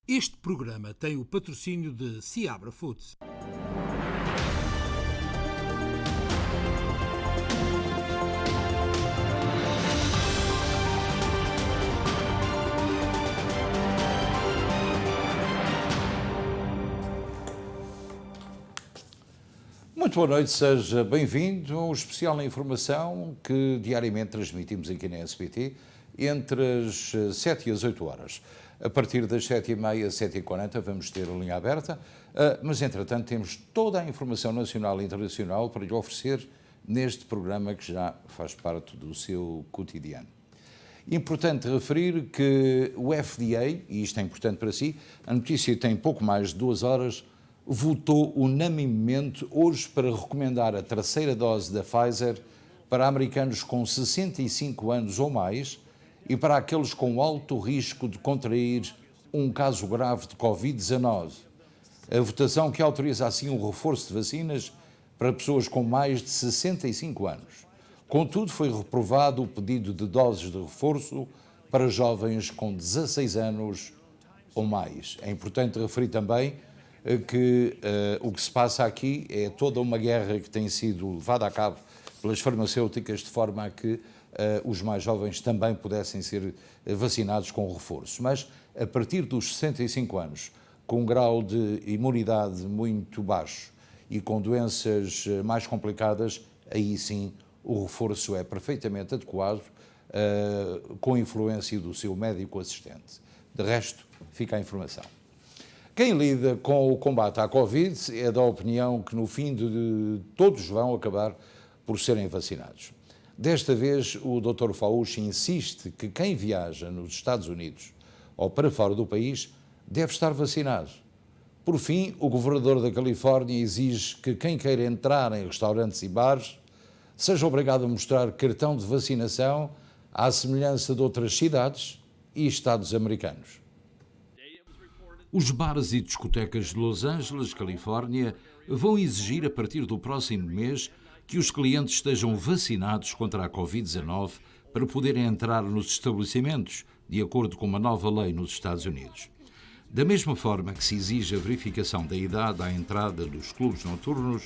Este programa tem o patrocínio de Seabra Foods. Muito boa noite, seja bem-vindo ao especial na informação que diariamente transmitimos aqui na SBT entre as 7 e as 8 horas. A partir das 7h30, 7h40 vamos ter a linha aberta, mas entretanto temos toda a informação nacional e internacional para lhe oferecer neste programa que já faz parte do seu cotidiano. Importante referir que o FDA, e isto é importante para si, a notícia tem pouco mais de 2 horas, votou unanimemente hoje para recomendar a terceira dose da Pfizer para americanos com 65 anos ou mais e para aqueles com alto risco de contrair um caso grave de Covid-19. A votação que autoriza assim o reforço de vacinas para pessoas com mais de 65 anos. Contudo, foi reprovado o pedido de doses de reforço para jovens com 16 anos ou mais. É importante referir também que o que se passa aqui é toda uma guerra que tem sido levada a cabo pelas farmacêuticas de forma a que os mais jovens também pudessem ser vacinados com reforço. Mas a partir dos 65 anos, com um grau de imunidade muito baixo e com doenças mais complicadas, aí sim o reforço é perfeitamente adequado, com a influência do seu médico assistente. De resto, fica a informação. Quem lida com o combate à Covid é da opinião que no fim de todos vão acabar por serem vacinados. Desta vez o Dr. Fauci insiste que quem viaja nos Estados Unidos ou para fora do país deve estar vacinado. Por fim, o governador da Califórnia exige que quem queira entrar em restaurantes e bares seja obrigado a mostrar cartão de vacinação à semelhança de outras cidades e estados americanos. Os bares e discotecas de Los Angeles, Califórnia, vão exigir a partir do próximo mês que os clientes estejam vacinados contra a Covid-19 para poderem entrar nos estabelecimentos, de acordo com uma nova lei nos Estados Unidos. Da mesma forma que se exige a verificação da idade à entrada dos clubes noturnos,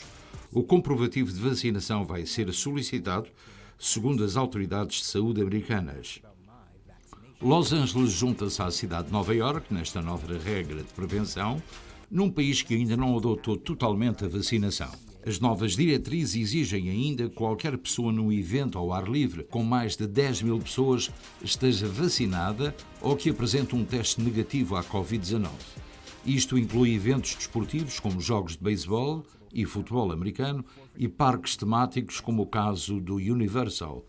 o comprovativo de vacinação vai ser solicitado, segundo as autoridades de saúde americanas. Los Angeles junta-se à cidade de Nova Iorque nesta nova regra de prevenção, num país que ainda não adotou totalmente a vacinação. As novas diretrizes exigem ainda que qualquer pessoa num evento ao ar livre com mais de 10 mil pessoas esteja vacinada ou que apresente um teste negativo à Covid-19. Isto inclui eventos desportivos como jogos de beisebol e futebol americano e parques temáticos como o caso do Universal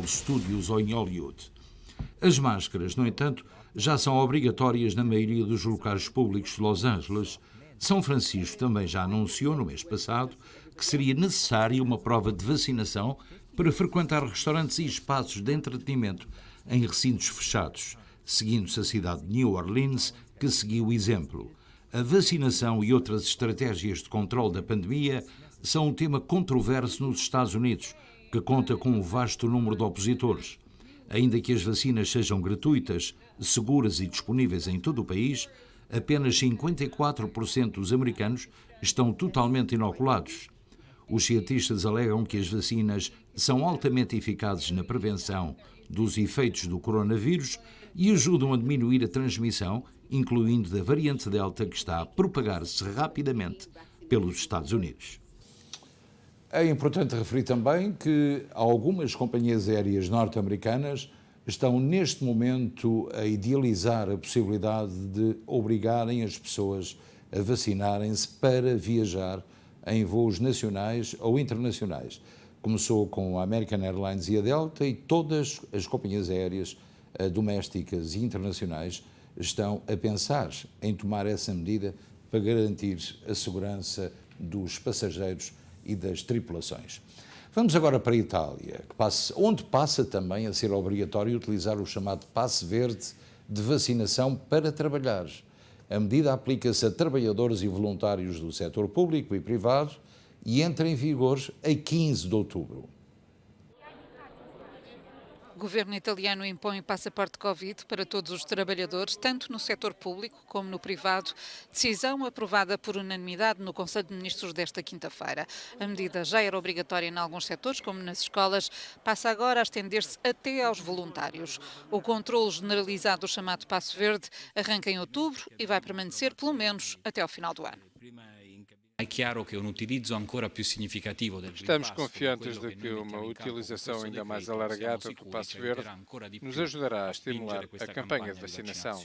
Studios ou em Hollywood. As máscaras, no entanto, já são obrigatórias na maioria dos locais públicos de Los Angeles. São Francisco também já anunciou no mês passado que seria necessária uma prova de vacinação para frequentar restaurantes e espaços de entretenimento em recintos fechados, seguindo-se a cidade de New Orleans, que seguiu o exemplo. A vacinação e outras estratégias de controle da pandemia são um tema controverso nos Estados Unidos, que conta com um vasto número de opositores. Ainda que as vacinas sejam gratuitas, seguras e disponíveis em todo o país, apenas 54% dos americanos estão totalmente inoculados. Os cientistas alegam que as vacinas são altamente eficazes na prevenção dos efeitos do coronavírus e ajudam a diminuir a transmissão, incluindo da variante Delta, que está a propagar-se rapidamente pelos Estados Unidos. É importante referir também que algumas companhias aéreas norte-americanas estão neste momento a idealizar a possibilidade de obrigarem as pessoas a vacinarem-se para viajar em voos nacionais ou internacionais. Começou com a American Airlines e a Delta e todas as companhias aéreas domésticas e internacionais estão a pensar em tomar essa medida para garantir a segurança dos passageiros e das tripulações. Vamos agora para a Itália, onde passa também a ser obrigatório utilizar o chamado passe verde de vacinação para trabalhar. A medida aplica-se a trabalhadores e voluntários do setor público e privado e entra em vigor a 15 de outubro. governo italiano impõe passaporte Covid para todos os trabalhadores, tanto no setor público como no privado. Decisão aprovada por unanimidade no Conselho de Ministros desta quinta-feira. A medida já era obrigatória em alguns setores, como nas escolas, passa agora a estender-se até aos voluntários. O controle generalizado do chamado Passo Verde arranca em outubro e vai permanecer pelo menos até ao final do ano. Estamos confiantes de que uma utilização ainda mais alargada do Passo Verde nos ajudará a estimular a campanha de vacinação.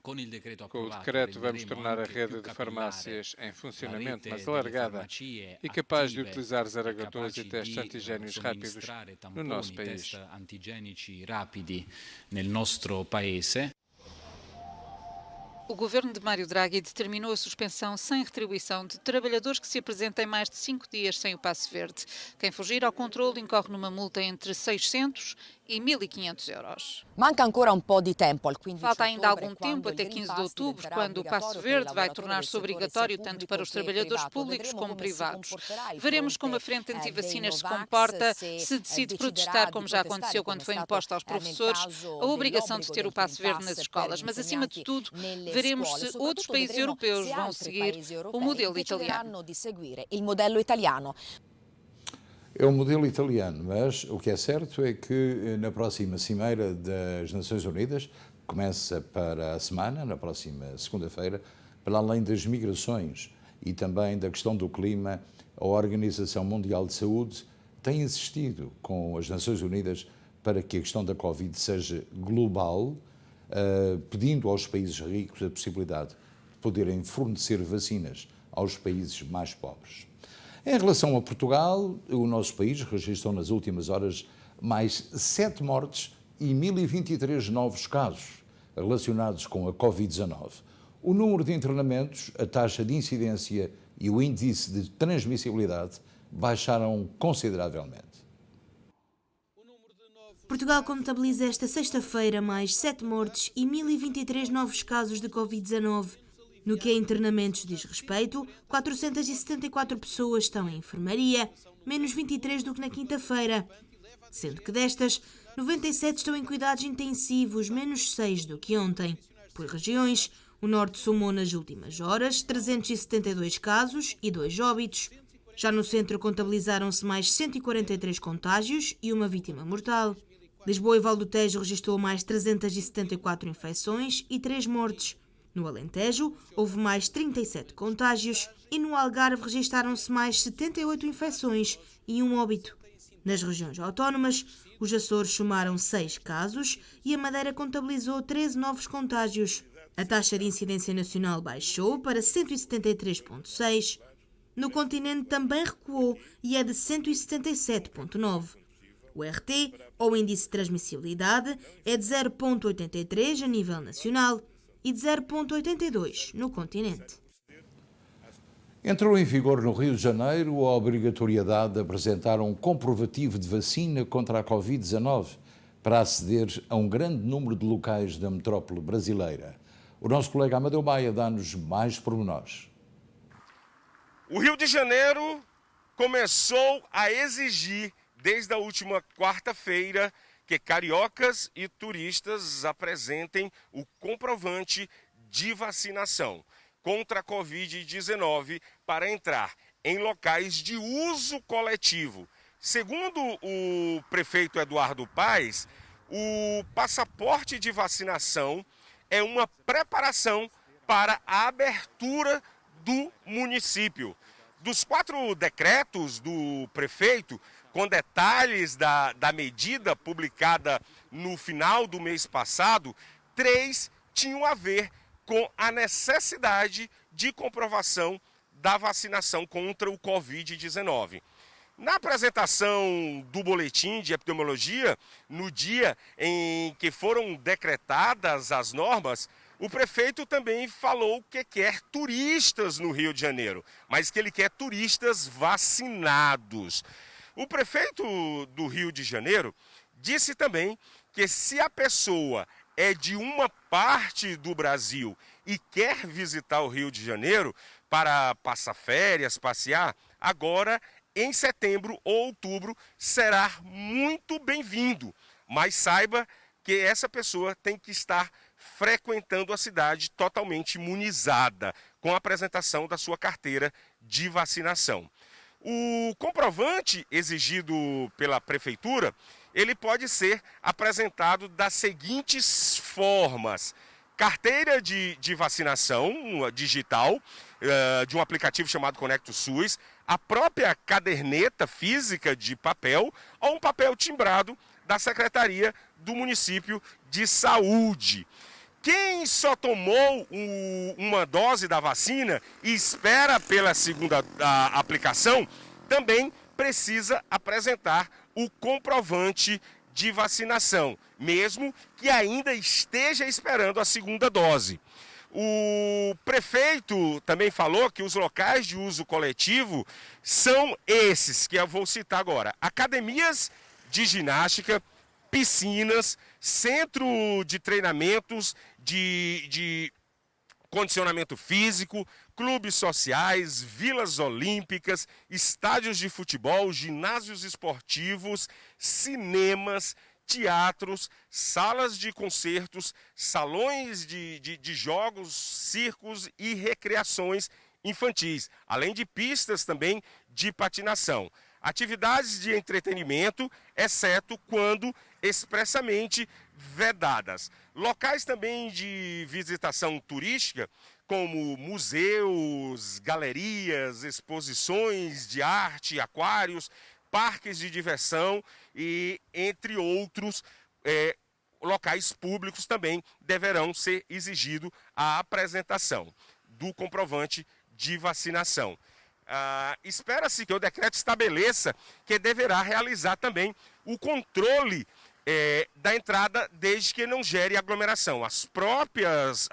Com o decreto, vamos tornar a rede de farmácias em funcionamento mais alargada e capaz de utilizar zaragotões e testes antigénios rápidos no nosso país. O governo de Mário Draghi determinou a suspensão sem retribuição de trabalhadores que se apresentem mais de 5 dias sem o passe verde. Quem fugir ao controle incorre numa multa entre 600 e 1.500 euros. Falta ainda algum tempo, até 15 de outubro, quando o passe verde vai tornar-se obrigatório tanto para os trabalhadores públicos como privados. Veremos como a frente anti-vacinas se comporta, se decide protestar, como já aconteceu quando foi imposta aos professores a obrigação de ter o passe verde nas escolas. Mas, acima de tudo, veremos se outros países europeus vão seguir o modelo italiano. É o modelo italiano, mas o que é certo é que na próxima Cimeira das Nações Unidas, começa para a semana, na próxima segunda-feira, para além das migrações e também da questão do clima, a Organização Mundial de Saúde tem insistido com as Nações Unidas para que a questão da Covid seja global, pedindo aos países ricos a possibilidade de poderem fornecer vacinas aos países mais pobres. Em relação a Portugal, o nosso país registrou nas últimas horas mais 7 mortes e 1.023 novos casos relacionados com a Covid-19. O número de internamentos, a taxa de incidência e o índice de transmissibilidade baixaram consideravelmente. Portugal contabiliza esta sexta-feira mais 7 mortes e 1.023 novos casos de Covid-19. No que a internamentos diz respeito, 474 pessoas estão em enfermaria, menos 23 do que na quinta-feira. Sendo que destas, 97 estão em cuidados intensivos, menos 6 do que ontem. Por regiões, o Norte somou nas últimas horas 372 casos e 2 óbitos. Já no Centro contabilizaram-se mais 143 contágios e uma vítima mortal. Lisboa e Val do Tejo registrou mais 374 infecções e 3 mortes. No Alentejo, houve mais 37 contágios e no Algarve registaram-se mais 78 infecções e 1 óbito. Nas regiões autónomas, os Açores somaram 6 casos e a Madeira contabilizou 13 novos contágios. A taxa de incidência nacional baixou para 173,6. No continente também recuou e é de 177,9. O RT, ou Índice de Transmissibilidade, é de 0,83 a nível nacional e de 0,82 no continente. Entrou em vigor no Rio de Janeiro a obrigatoriedade de apresentar um comprovativo de vacina contra a Covid-19 para aceder a um grande número de locais da metrópole brasileira. O nosso colega Amadeu Maia dá-nos mais pormenores. O Rio de Janeiro começou a exigir, desde a última quarta-feira, que cariocas e turistas apresentem o comprovante de vacinação contra a Covid-19 para entrar em locais de uso coletivo. Segundo o prefeito Eduardo Paes, o passaporte de vacinação é uma preparação para a abertura do município. Dos 4 decretos do prefeito, com detalhes da medida publicada no final do mês passado, 3 tinham a ver com a necessidade de comprovação da vacinação contra o Covid-19. Na apresentação do boletim de epidemiologia, no dia em que foram decretadas as normas, o prefeito também falou que quer turistas no Rio de Janeiro, mas que ele quer turistas vacinados. O prefeito do Rio de Janeiro disse também que se a pessoa é de uma parte do Brasil e quer visitar o Rio de Janeiro para passar férias, passear, agora em setembro ou outubro será muito bem-vindo. mas saiba que essa pessoa tem que estar frequentando a cidade totalmente imunizada, com a apresentação da sua carteira de vacinação. O comprovante exigido pela prefeitura, ele pode ser apresentado das seguintes formas: carteira de vacinação digital, de um aplicativo chamado Conecto SUS, a própria caderneta física de papel ou um papel timbrado da Secretaria do Município de Saúde. Quem só tomou uma dose da vacina e espera pela segunda aplicação, também precisa apresentar o comprovante de vacinação, mesmo que ainda esteja esperando a segunda dose. O prefeito também falou que os locais de uso coletivo são esses, que eu vou citar agora: academias de ginástica, piscinas, centro de treinamentos de condicionamento físico, clubes sociais, vilas olímpicas, estádios de futebol, ginásios esportivos, cinemas, teatros, salas de concertos, salões de jogos, circos e recreações infantis, além de pistas também de patinação. Atividades de entretenimento, exceto quando expressamente vedadas. Locais também de visitação turística, como museus, galerias, exposições de arte, aquários, parques de diversão e, entre outros, locais públicos também deverão ser exigido a apresentação do comprovante de vacinação. Espera-se que o decreto estabeleça que deverá realizar também o controle da entrada, desde que não gere aglomeração. As próprias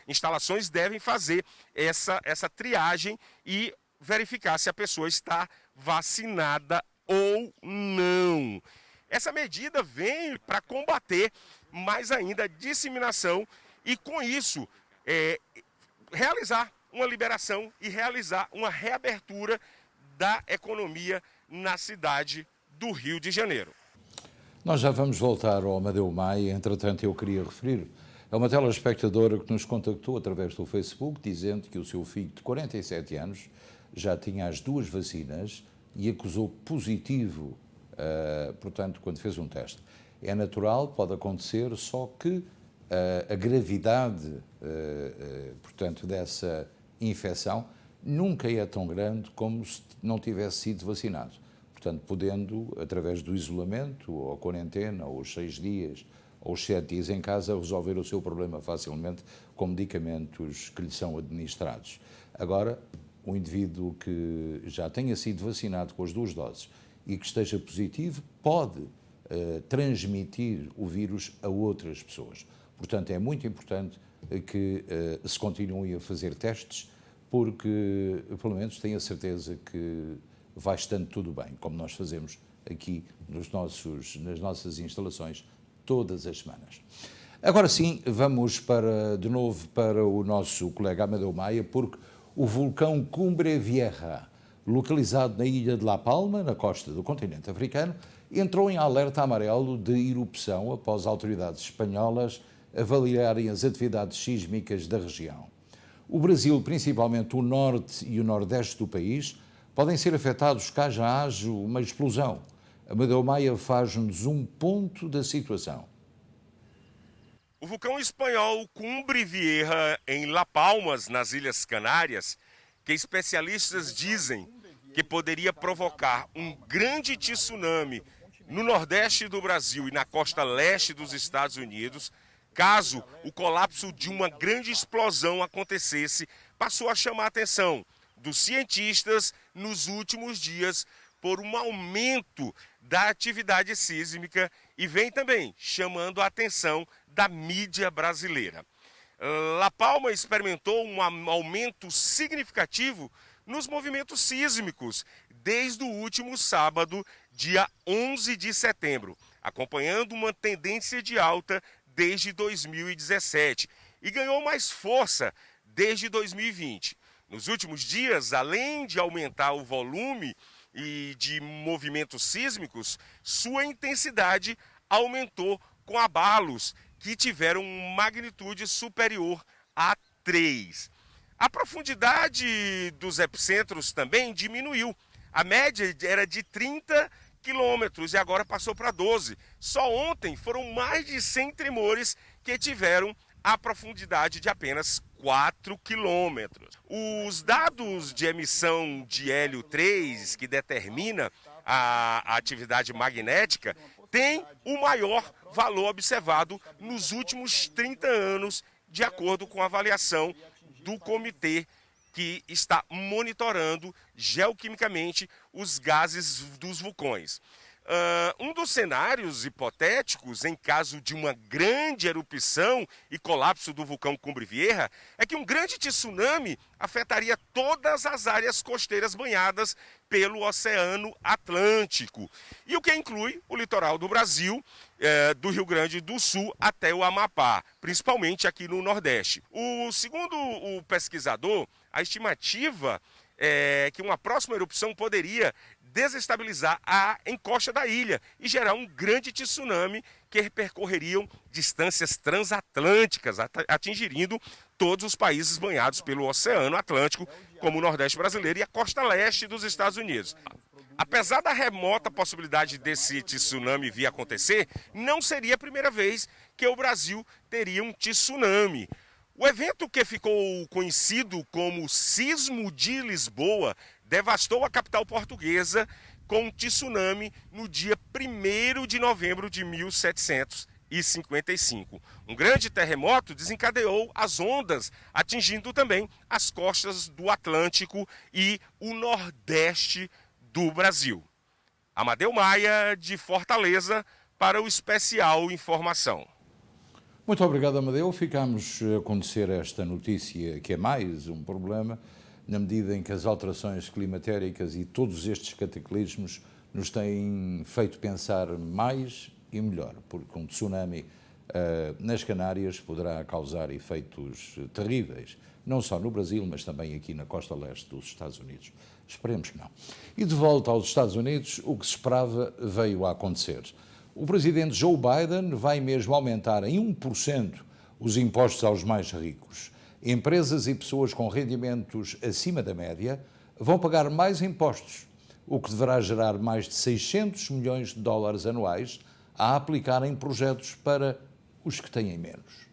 instalações devem fazer essa triagem e verificar se a pessoa está vacinada ou não. Essa medida vem para combater mais ainda a disseminação e, com isso, realizar uma liberação e realizar uma reabertura da economia na cidade do Rio de Janeiro. Nós já vamos voltar ao Amadeu Maia. Entretanto, eu queria referir a uma telespectadora que nos contactou através do Facebook, dizendo que o seu filho de 47 anos já tinha as 2 vacinas e acusou positivo, portanto, quando fez um teste. É natural, pode acontecer, só que a gravidade, portanto, dessa infecção nunca é tão grande como se não tivesse sido vacinado. Portanto, podendo, através do isolamento, ou a quarentena, ou os 6 dias, ou os 7 dias em casa, resolver o seu problema facilmente com medicamentos que lhe são administrados. Agora, o indivíduo que já tenha sido vacinado com as 2 doses e que esteja positivo pode transmitir o vírus a outras pessoas. Portanto, é muito importante que se continuem a fazer testes, porque, pelo menos, tenho a certeza que vai estando tudo bem, como nós fazemos aqui nas nossas instalações todas as semanas. Agora sim, vamos de novo para o nosso colega Amadeu Maia, porque o vulcão Cumbre Vieja, localizado na ilha de La Palma, na costa do continente africano, entrou em alerta amarelo de erupção após autoridades espanholas avaliarem as atividades sísmicas da região. O Brasil, principalmente o norte e o nordeste do país, podem ser afetados caso haja uma explosão. Amadeu Maia faz-nos um ponto da situação. O vulcão espanhol Cumbre Vieja, em La Palmas, nas Ilhas Canárias, que especialistas dizem que poderia provocar um grande tsunami no nordeste do Brasil e na costa leste dos Estados Unidos, caso o colapso de uma grande explosão acontecesse, passou a chamar a atenção dos cientistas nos últimos dias por um aumento da atividade sísmica e vem também chamando a atenção da mídia brasileira. La Palma experimentou um aumento significativo nos movimentos sísmicos desde o último sábado, dia 11 de setembro, acompanhando uma tendência de alta desde 2017 e ganhou mais força desde 2020. Nos últimos dias, além de aumentar o volume e de movimentos sísmicos, sua intensidade aumentou com abalos que tiveram magnitude superior a 3. A profundidade dos epicentros também diminuiu. A média era de 30 quilômetros e agora passou para 12. Só ontem foram mais de 100 tremores que tiveram a profundidade de apenas 4 quilômetros. Os dados de emissão de hélio 3, que determina a atividade magnética, têm o maior valor observado nos últimos 30 anos, de acordo com a avaliação do comitê que está monitorando geoquimicamente os gases dos vulcões. Um dos cenários hipotéticos, em caso de uma grande erupção e colapso do vulcão Cumbre Vieja, é que um grande tsunami afetaria todas as áreas costeiras banhadas pelo Oceano Atlântico, e o que inclui o litoral do Brasil, do Rio Grande do Sul até o Amapá, principalmente aqui no Nordeste. Segundo o pesquisador, a estimativa é que uma próxima erupção poderia desestabilizar a encosta da ilha e gerar um grande tsunami que percorreriam distâncias transatlânticas, atingindo todos os países banhados pelo Oceano Atlântico, como o Nordeste brasileiro e a costa leste dos Estados Unidos. Apesar da remota possibilidade desse tsunami vir a acontecer, não seria a primeira vez que o Brasil teria um tsunami. O evento, que ficou conhecido como Sismo de Lisboa, devastou a capital portuguesa com um tsunami no dia 1º de novembro de 1755. Um grande terremoto desencadeou as ondas, atingindo também as costas do Atlântico e o Nordeste do Brasil. Amadeu Maia, de Fortaleza, para o Especial Informação. Muito obrigado, Amadeu. Ficamos a conhecer esta notícia, que é mais um problema, na medida em que as alterações climatéricas e todos estes cataclismos nos têm feito pensar mais e melhor, porque um tsunami nas Canárias poderá causar efeitos terríveis, não só no Brasil, mas também aqui na costa leste dos Estados Unidos. Esperemos que não. E de volta aos Estados Unidos, o que se esperava veio a acontecer. O presidente Joe Biden vai mesmo aumentar em 1% os impostos aos mais ricos. Empresas e pessoas com rendimentos acima da média vão pagar mais impostos, o que deverá gerar mais de 600 milhões de dólares anuais a aplicar em projetos para os que têm menos.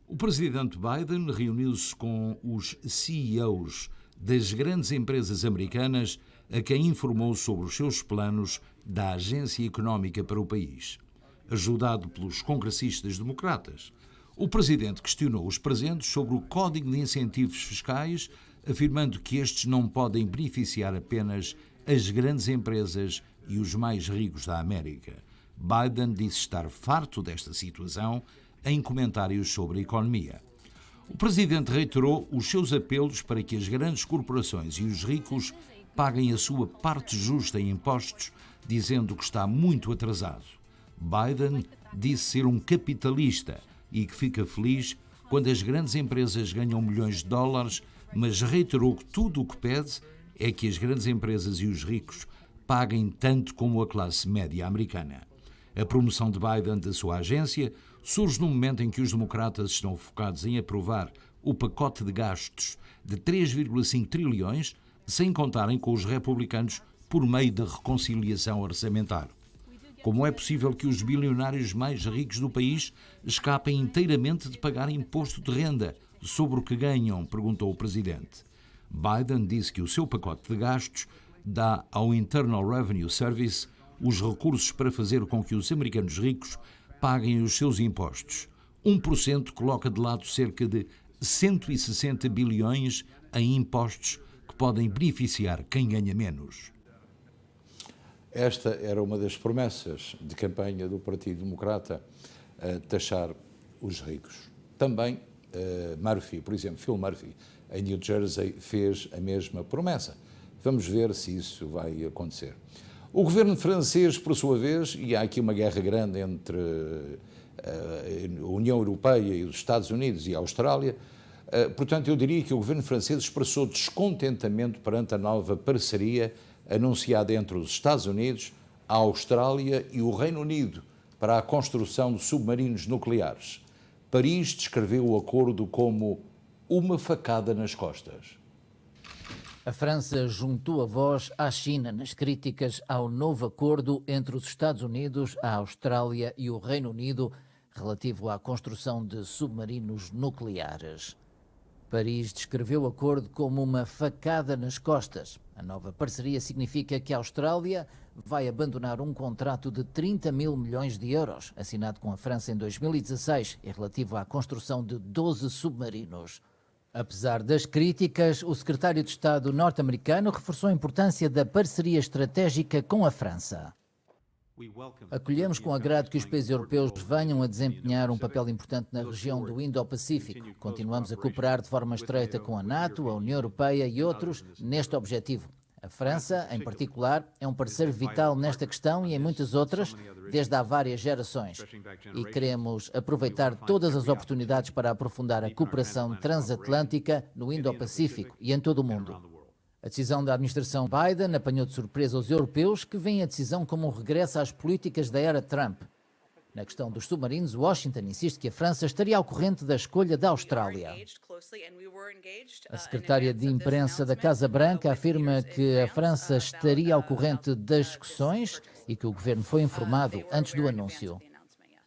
O presidente Biden reuniu-se com os CEOs das grandes empresas americanas, a quem informou sobre os seus planos da agência económica para o país. Ajudado pelos congressistas democratas, o presidente questionou os presentes sobre o Código de Incentivos Fiscais, afirmando que estes não podem beneficiar apenas as grandes empresas e os mais ricos da América. Biden disse estar farto desta situação em comentários sobre a economia. O presidente reiterou os seus apelos para que as grandes corporações e os ricos paguem a sua parte justa em impostos, dizendo que está muito atrasado. Biden disse ser um capitalista e que fica feliz quando as grandes empresas ganham milhões de dólares, mas reiterou que tudo o que pede é que as grandes empresas e os ricos paguem tanto como a classe média americana. A promoção de Biden da sua agência surge no momento em que os democratas estão focados em aprovar o pacote de gastos de 3,5 trilhões, sem contarem com os republicanos por meio da reconciliação orçamental. Como é possível que os bilionários mais ricos do país escapem inteiramente de pagar imposto de renda sobre o que ganham? Perguntou o presidente. Biden disse que o seu pacote de gastos dá ao Internal Revenue Service os recursos para fazer com que os americanos ricos paguem os seus impostos. 1% coloca de lado cerca de 160 bilhões em impostos que podem beneficiar quem ganha menos. Esta era uma das promessas de campanha do Partido Democrata, taxar os ricos. Também Murphy, por exemplo, Phil Murphy, em New Jersey, fez a mesma promessa. Vamos ver se isso vai acontecer. O governo francês, por sua vez, e há aqui uma guerra grande entre a União Europeia e os Estados Unidos e a Austrália, portanto, eu diria que o governo francês expressou descontentamento perante a nova parceria anunciada entre os Estados Unidos, a Austrália e o Reino Unido para a construção de submarinos nucleares. Paris descreveu o acordo como uma facada nas costas. A França juntou a voz à China nas críticas ao novo acordo entre os Estados Unidos, a Austrália e o Reino Unido relativo à construção de submarinos nucleares. Paris descreveu o acordo como uma facada nas costas. A nova parceria significa que a Austrália vai abandonar um contrato de 30 mil milhões de euros, assinado com a França em 2016, e relativo à construção de 12 submarinos. Apesar das críticas, o secretário de Estado norte-americano reforçou a importância da parceria estratégica com a França. Acolhemos com agrado que os países europeus venham a desempenhar um papel importante na região do Indo-Pacífico. Continuamos a cooperar de forma estreita com a NATO, a União Europeia e outros neste objetivo. A França, em particular, é um parceiro vital nesta questão e em muitas outras, desde há várias gerações. E queremos aproveitar todas as oportunidades para aprofundar a cooperação transatlântica no Indo-Pacífico e em todo o mundo. A decisão da administração Biden apanhou de surpresa os europeus, que veem a decisão como um regresso às políticas da era Trump. Na questão dos submarinos, Washington insiste que a França estaria ao corrente da escolha da Austrália. A secretária de imprensa da Casa Branca afirma que a França estaria ao corrente das discussões e que o governo foi informado antes do anúncio.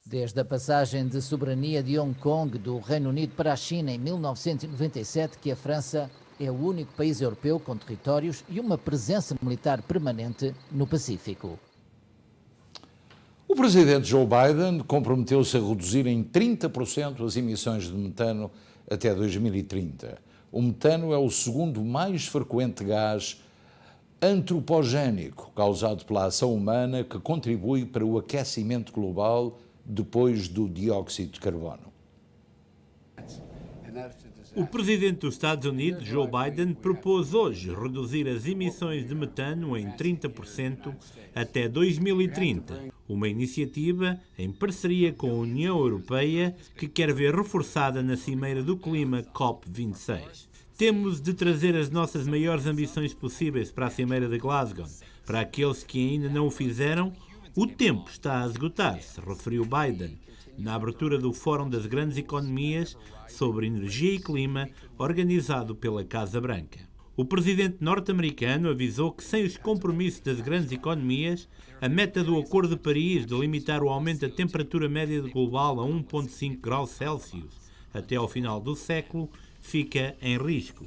Desde a passagem de soberania de Hong Kong do Reino Unido para a China em 1997, que a França é o único país europeu com territórios e uma presença militar permanente no Pacífico. O presidente Joe Biden comprometeu-se a reduzir em 30% as emissões de metano até 2030. O metano é o segundo mais frequente gás antropogénico causado pela ação humana que contribui para o aquecimento global depois do dióxido de carbono. O presidente dos Estados Unidos, Joe Biden, propôs hoje reduzir as emissões de metano em 30% até 2030, uma iniciativa em parceria com a União Europeia que quer ver reforçada na Cimeira do Clima COP26. Temos de trazer as nossas maiores ambições possíveis para a Cimeira de Glasgow. Para aqueles que ainda não o fizeram, o tempo está a esgotar-se, referiu Biden, na abertura do Fórum das Grandes Economias sobre Energia e Clima, organizado pela Casa Branca. O presidente norte-americano avisou que, sem os compromissos das grandes economias, a meta do Acordo de Paris de limitar o aumento da temperatura média global a 1,5 graus Celsius até ao final do século fica em risco.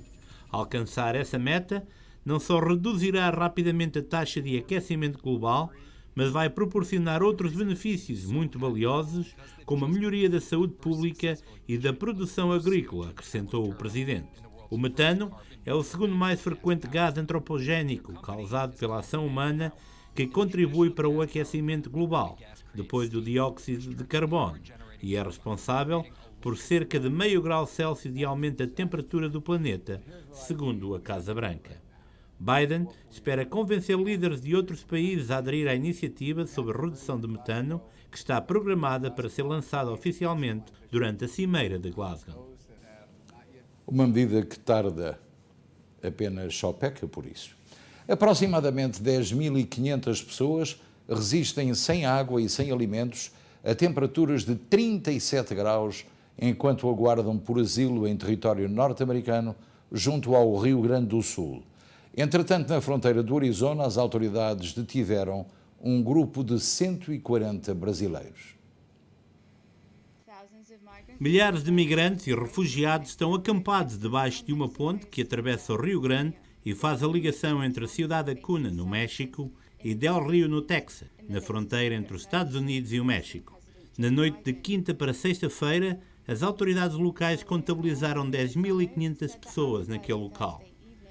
Alcançar essa meta não só reduzirá rapidamente a taxa de aquecimento global, mas vai proporcionar outros benefícios muito valiosos, como a melhoria da saúde pública e da produção agrícola, acrescentou o presidente. O metano é o segundo mais frequente gás antropogénico causado pela ação humana que contribui para o aquecimento global, depois do dióxido de carbono, e é responsável por cerca de meio grau Celsius de aumento da temperatura do planeta, segundo a Casa Branca. Biden espera convencer líderes de outros países a aderir à iniciativa sobre redução de metano, que está programada para ser lançada oficialmente durante a Cimeira de Glasgow. Uma medida que tarda, apenas só peca por isso. Aproximadamente 10.500 pessoas resistem sem água e sem alimentos a temperaturas de 37 graus enquanto aguardam por asilo em território norte-americano junto ao Rio Grande do Sul. Entretanto, na fronteira do Arizona, as autoridades detiveram um grupo de 140 brasileiros. Milhares de migrantes e refugiados estão acampados debaixo de uma ponte que atravessa o Rio Grande e faz a ligação entre a Ciudad Acuna, no México, e Del Rio, no Texas, na fronteira entre os Estados Unidos e o México. Na noite de quinta para sexta-feira, as autoridades locais contabilizaram 10.500 pessoas naquele local.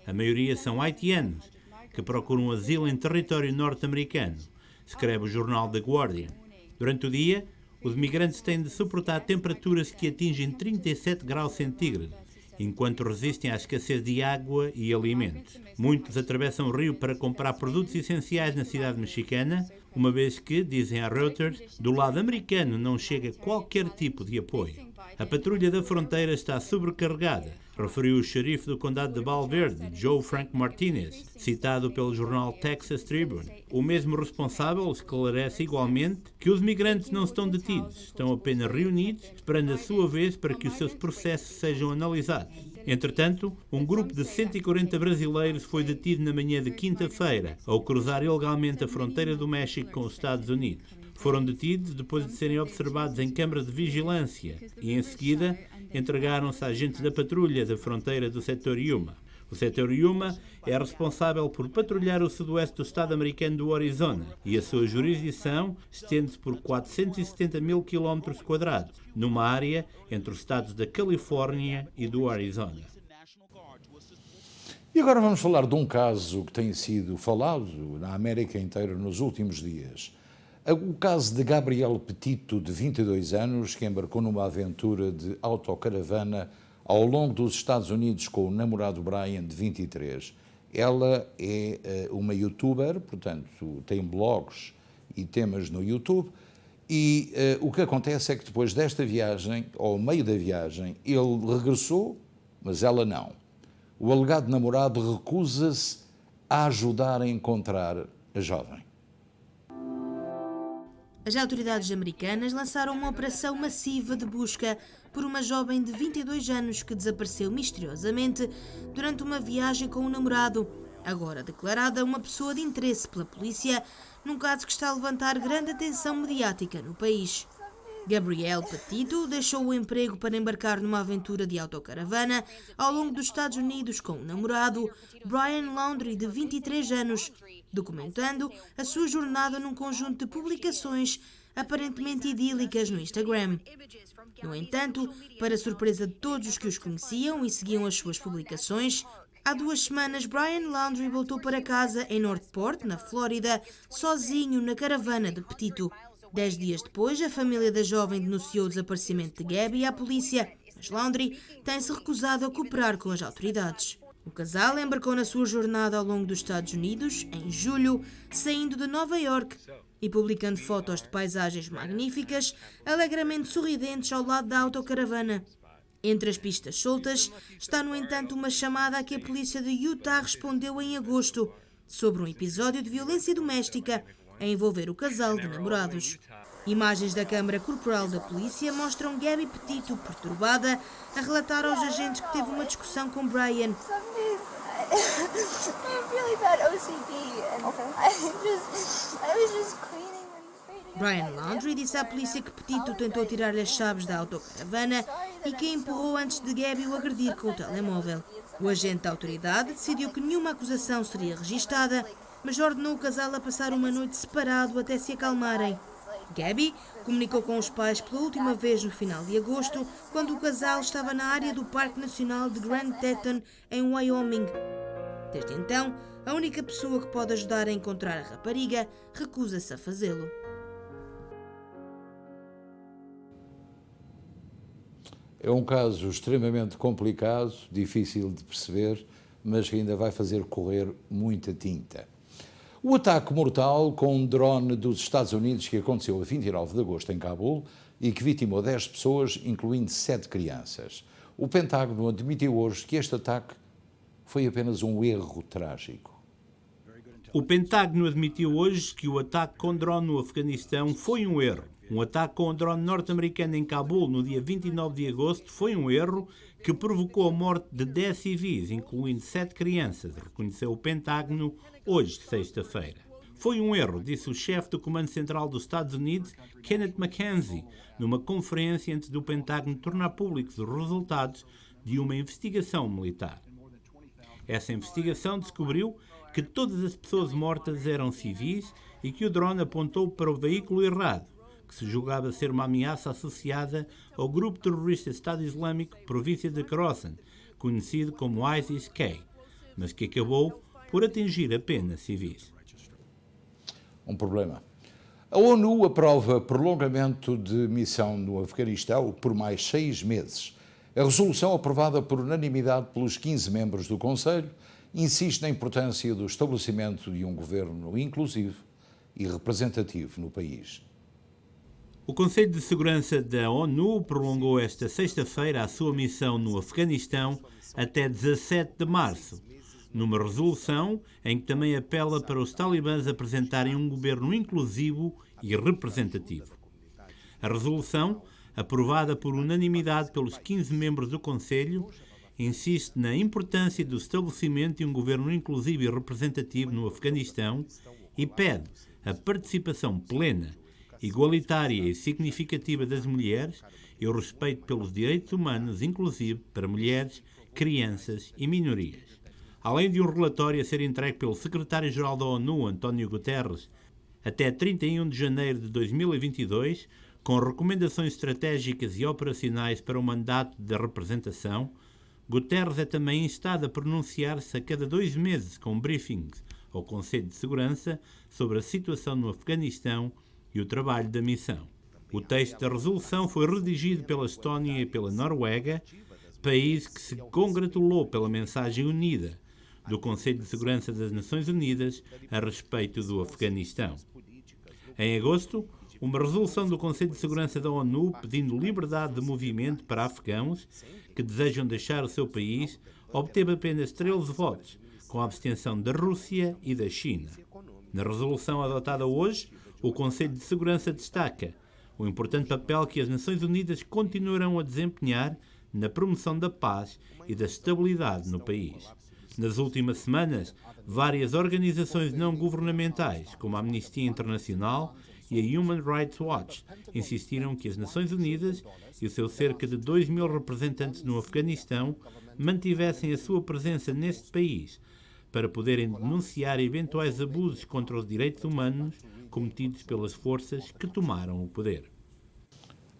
A maioria são haitianos, que procuram asilo em território norte-americano, escreve o jornal The Guardian. Durante o dia, os migrantes têm de suportar temperaturas que atingem 37 graus centígrados, enquanto resistem à escassez de água e alimentos. Muitos atravessam o rio para comprar produtos essenciais na cidade mexicana, uma vez que, dizem a Reuters, do lado americano não chega qualquer tipo de apoio. A patrulha da fronteira está sobrecarregada, referiu o xerife do condado de Val Verde, Joe Frank Martinez, citado pelo jornal Texas Tribune. O mesmo responsável esclarece igualmente que os migrantes não estão detidos, estão apenas reunidos, esperando a sua vez para que os seus processos sejam analisados. Entretanto, um grupo de 140 brasileiros foi detido na manhã de quinta-feira, ao cruzar ilegalmente a fronteira do México com os Estados Unidos. Foram detidos depois de serem observados em câmara de vigilância e, em seguida, entregaram-se a agentes da patrulha da fronteira do setor Yuma. O setor Yuma é responsável por patrulhar o sudoeste do estado americano do Arizona e a sua jurisdição estende-se por 470 mil quilómetros quadrados, numa área entre os estados da Califórnia e do Arizona. E agora vamos falar de um caso que tem sido falado na América inteira nos últimos dias. O caso de Gabrielle Petito, de 22 anos, que embarcou numa aventura de autocaravana ao longo dos Estados Unidos com o namorado Brian, de 23. Ela é uma youtuber, portanto, tem blogs e temas no YouTube, e o que acontece é que depois desta viagem, ao meio da viagem, ele regressou, mas ela não. O alegado namorado recusa-se a ajudar a encontrar a jovem. As autoridades americanas lançaram uma operação massiva de busca por uma jovem de 22 anos que desapareceu misteriosamente durante uma viagem com um namorado, agora declarada uma pessoa de interesse pela polícia, num caso que está a levantar grande atenção mediática no país. Gabrielle Petito deixou o emprego para embarcar numa aventura de autocaravana ao longo dos Estados Unidos com o namorado Brian Laundrie, de 23 anos, documentando a sua jornada num conjunto de publicações aparentemente idílicas no Instagram. No entanto, para surpresa de todos os que os conheciam e seguiam as suas publicações, há 2 semanas Brian Laundrie voltou para casa em Northport, na Flórida, sozinho na caravana de Petito. 10 dias depois, a família da jovem denunciou o desaparecimento de Gabby à polícia, mas Laundrie tem-se recusado a cooperar com as autoridades. O casal embarcou na sua jornada ao longo dos Estados Unidos, em julho, saindo de Nova York e publicando fotos de paisagens magníficas, alegremente sorridentes ao lado da autocaravana. Entre as pistas soltas está, no entanto, uma chamada a que a polícia de Utah respondeu em agosto, sobre um episódio de violência doméstica a envolver o casal de namorados. Imagens da câmara corporal da polícia mostram Gabby Petito, perturbada, a relatar aos agentes que teve uma discussão com Brian. Brian Laundrie disse à polícia que Petito tentou tirar-lhe as chaves da autocaravana e que a empurrou antes de Gabby o agredir com o telemóvel. O agente da autoridade decidiu que nenhuma acusação seria registada, mas ordenou o casal a passar uma noite separado até se acalmarem. Gabby comunicou com os pais pela última vez no final de agosto, quando o casal estava na área do Parque Nacional de Grand Teton, em Wyoming. Desde então, a única pessoa que pode ajudar a encontrar a rapariga recusa-se a fazê-lo. É um caso extremamente complicado, difícil de perceber, mas que ainda vai fazer correr muita tinta. O ataque mortal com um drone dos Estados Unidos que aconteceu a 29 de agosto em Cabul e que vitimou 10 pessoas, incluindo 7 crianças. O Pentágono admitiu hoje que este ataque foi apenas um erro trágico. O Pentágono admitiu hoje que o ataque com drone no Afeganistão foi um erro. Um ataque com o drone norte-americano em Cabul no dia 29 de agosto foi um erro que provocou a morte de 10 civis, incluindo 7 crianças, reconheceu o Pentágono hoje, sexta-feira. Foi um erro, disse o chefe do Comando Central dos Estados Unidos, Kenneth McKenzie, numa conferência antes do Pentágono tornar públicos os resultados de uma investigação militar. Essa investigação descobriu que todas as pessoas mortas eram civis e que o drone apontou para o veículo errado, que se julgava ser uma ameaça associada ao grupo terrorista Estado Islâmico Província de Khorasan, conhecido como ISIS-K, mas que acabou por atingir apenas civis. Um problema. A ONU aprova prolongamento de missão no Afeganistão por mais 6 meses. A resolução, aprovada por unanimidade pelos 15 membros do Conselho, insiste na importância do estabelecimento de um governo inclusivo e representativo no país. O Conselho de Segurança da ONU prolongou esta sexta-feira a sua missão no Afeganistão até 17 de março, numa resolução em que também apela para os talibãs apresentarem um governo inclusivo e representativo. A resolução, aprovada por unanimidade pelos 15 membros do Conselho, insiste na importância do estabelecimento de um governo inclusivo e representativo no Afeganistão e pede a participação plena, igualitária e significativa das mulheres e o respeito pelos direitos humanos, inclusive para mulheres, crianças e minorias. Além de um relatório a ser entregue pelo secretário-geral da ONU, António Guterres, até 31 de janeiro de 2022, com recomendações estratégicas e operacionais para o mandato da representação, Guterres é também instado a pronunciar-se a cada 2 meses com briefings ao Conselho de Segurança sobre a situação no Afeganistão e o trabalho da missão. O texto da resolução foi redigido pela Estónia e pela Noruega, país que se congratulou pela mensagem unida do Conselho de Segurança das Nações Unidas a respeito do Afeganistão. Em agosto, uma resolução do Conselho de Segurança da ONU pedindo liberdade de movimento para afegãos que desejam deixar o seu país obteve apenas 13 votos, com a abstenção da Rússia e da China. Na resolução adotada hoje, o Conselho de Segurança destaca o importante papel que as Nações Unidas continuarão a desempenhar na promoção da paz e da estabilidade no país. Nas últimas semanas, várias organizações não governamentais, como a Amnistia Internacional e a Human Rights Watch, insistiram que as Nações Unidas e os seus cerca de 2.000 representantes no Afeganistão mantivessem a sua presença neste país para poderem denunciar eventuais abusos contra os direitos humanos cometidos pelas forças que tomaram o poder.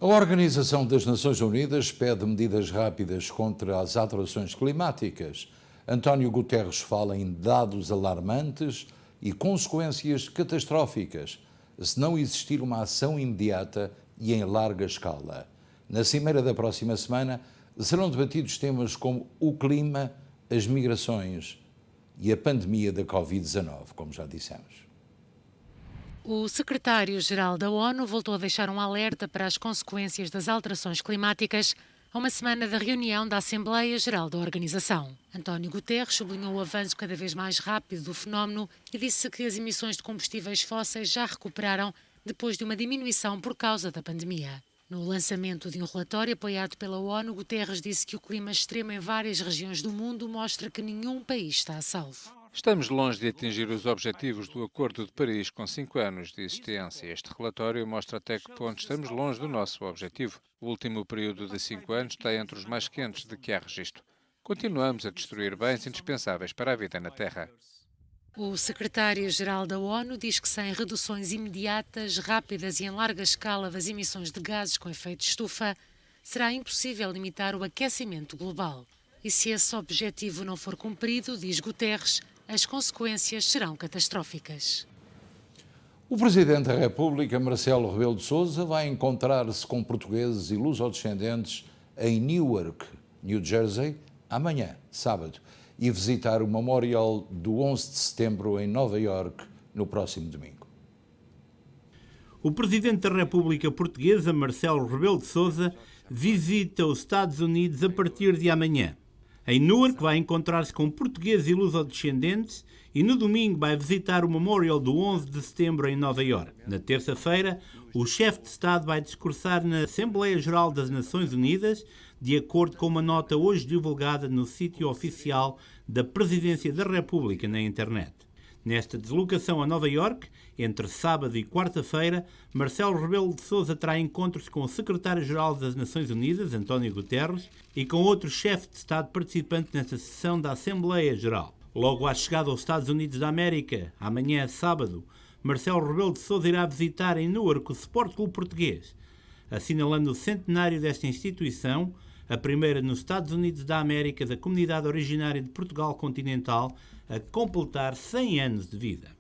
A Organização das Nações Unidas pede medidas rápidas contra as alterações climáticas. António Guterres fala em dados alarmantes e consequências catastróficas se não existir uma ação imediata e em larga escala. Na cimeira da próxima semana serão debatidos temas como o clima, as migrações e a pandemia da Covid-19, como já dissemos. O secretário-geral da ONU voltou a deixar um alerta para as consequências das alterações climáticas a uma semana da reunião da Assembleia Geral da Organização. António Guterres sublinhou o avanço cada vez mais rápido do fenómeno e disse que as emissões de combustíveis fósseis já recuperaram depois de uma diminuição por causa da pandemia. No lançamento de um relatório apoiado pela ONU, Guterres disse que o clima extremo em várias regiões do mundo mostra que nenhum país está a salvo. Estamos longe de atingir os objetivos do Acordo de Paris com 5 anos de existência. Este relatório mostra até que ponto estamos longe do nosso objetivo. O último período de 5 anos está entre os mais quentes de que há registro. Continuamos a destruir bens indispensáveis para a vida na Terra. O secretário-geral da ONU diz que sem reduções imediatas, rápidas e em larga escala das emissões de gases com efeito de estufa, será impossível limitar o aquecimento global. E se esse objetivo não for cumprido, diz Guterres, as consequências serão catastróficas. O Presidente da República, Marcelo Rebelo de Sousa, vai encontrar-se com portugueses e lusodescendentes em Newark, New Jersey, amanhã, sábado, e visitar o Memorial do 11 de setembro em Nova Iorque no próximo domingo. O Presidente da República Portuguesa, Marcelo Rebelo de Sousa, visita os Estados Unidos a partir de amanhã. Em Newark vai encontrar-se com portugueses e lusodescendentes e no domingo vai visitar o Memorial do 11 de setembro em Nova Iorque. Na terça-feira, o chefe de Estado vai discursar na Assembleia Geral das Nações Unidas, de acordo com uma nota hoje divulgada no sítio oficial da Presidência da República na internet. Nesta deslocação a Nova Iorque, entre sábado e quarta-feira, Marcelo Rebelo de Sousa terá encontros com o secretário-geral das Nações Unidas, António Guterres, e com outro chefe de Estado participante nesta sessão da Assembleia Geral. Logo à chegada aos Estados Unidos da América, amanhã sábado, Marcelo Rebelo de Sousa irá visitar em Newark o Sport Clube Português, assinalando o centenário desta instituição, a primeira nos Estados Unidos da América da comunidade originária de Portugal continental a completar 100 anos de vida.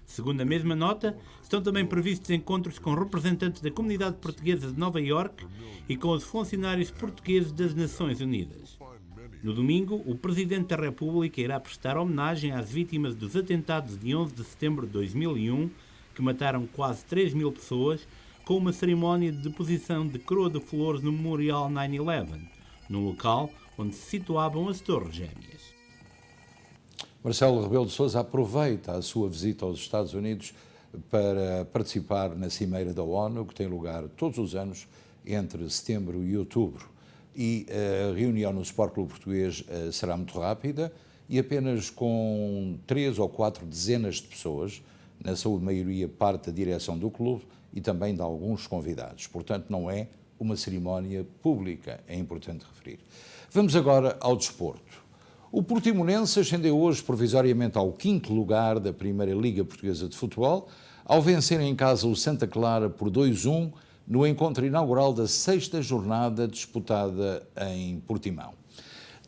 Segundo a mesma nota, estão também previstos encontros com representantes da comunidade portuguesa de Nova Iorque e com os funcionários portugueses das Nações Unidas. No domingo, o Presidente da República irá prestar homenagem às vítimas dos atentados de 11 de setembro de 2001, que mataram quase 3.000 pessoas, com uma cerimónia de deposição de coroa de flores no Memorial 9/11, no local onde se situavam as Torres Gêmeas. Marcelo Rebelo de Sousa aproveita a sua visita aos Estados Unidos para participar na Cimeira da ONU, que tem lugar todos os anos entre setembro e outubro. E a reunião no Sport Clube Português será muito rápida e apenas com 3 ou 4 dezenas de pessoas, na sua maioria parte da direção do clube e também de alguns convidados. Portanto, não é uma cerimónia pública, é importante referir. Vamos agora ao desporto. O Portimonense ascendeu hoje provisoriamente ao 5º lugar da Primeira Liga Portuguesa de Futebol, ao vencer em casa o Santa Clara por 2-1 no encontro inaugural da 6ª jornada disputada em Portimão.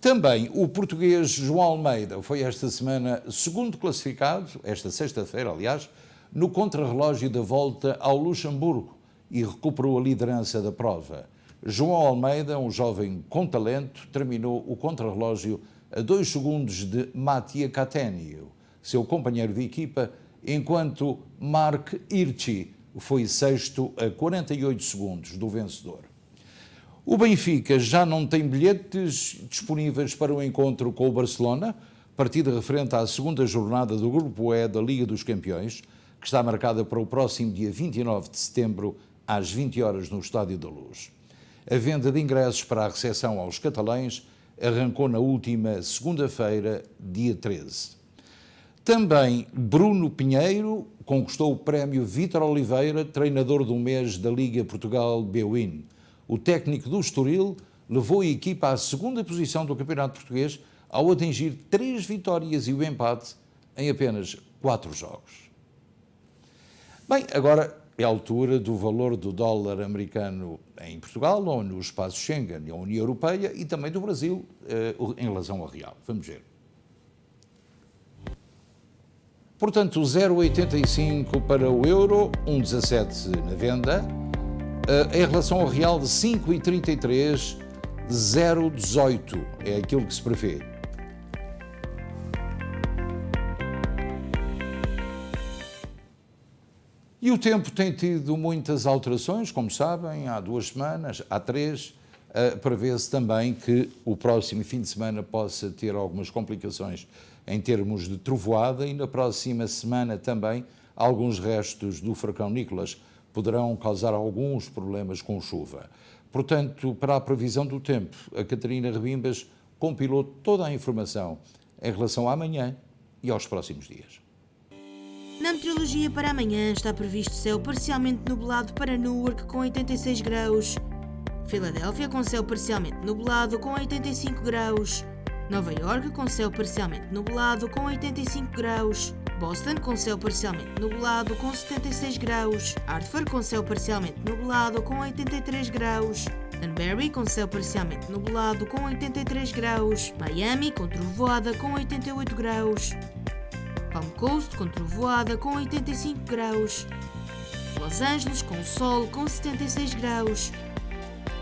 Também o português João Almeida foi esta semana segundo classificado, esta sexta-feira, aliás, no contrarrelógio da volta ao Luxemburgo e recuperou a liderança da prova. João Almeida, um jovem com talento, terminou o contrarrelógio a 2 segundos de Mattia Cattaneo, seu companheiro de equipa, enquanto Marc Hirschi foi sexto a 48 segundos do vencedor. O Benfica já não tem bilhetes disponíveis para o encontro com o Barcelona, partida referente à segunda jornada do Grupo E da Liga dos Campeões, que está marcada para o próximo dia 29 de setembro, às 20 horas no Estádio da Luz. A venda de ingressos para a recepção aos catalães arrancou na última segunda-feira, dia 13. Também Bruno Pinheiro conquistou o prémio Vítor Oliveira, treinador do mês da Liga Portugal B-Win. O técnico do Estoril levou a equipa à segunda posição do Campeonato Português ao atingir 3 vitórias e o empate em apenas 4 jogos. Bem, agora é a altura do valor do dólar americano em Portugal, ou no espaço Schengen, a União Europeia, e também do Brasil em relação ao real. Vamos ver. Portanto, 0,85 para o euro, 1,17 na venda. Em relação ao real, de 5,33, 0,18 é aquilo que se prevê. E o tempo tem tido muitas alterações, como sabem, há 2 semanas, há 3. Prevê-se também que o próximo fim de semana possa ter algumas complicações em termos de trovoada e na próxima semana também alguns restos do furacão Nicholas poderão causar alguns problemas com chuva. Portanto, para a previsão do tempo, a Catarina Rebimbas compilou toda a informação em relação a amanhã e aos próximos dias. Na meteorologia para amanhã está previsto céu parcialmente nublado para Newark com 86 graus, Filadélfia com céu parcialmente nublado com 85 graus, Nova Iorque com céu parcialmente nublado com 85 graus, Boston com céu parcialmente nublado com 76 graus, Hartford com céu parcialmente nublado com 83 graus, Danbury com céu parcialmente nublado com 83 graus, Miami com trovoada com 88 graus, Palm Coast com trovoada com 85 graus, Los Angeles com sol com 76 graus,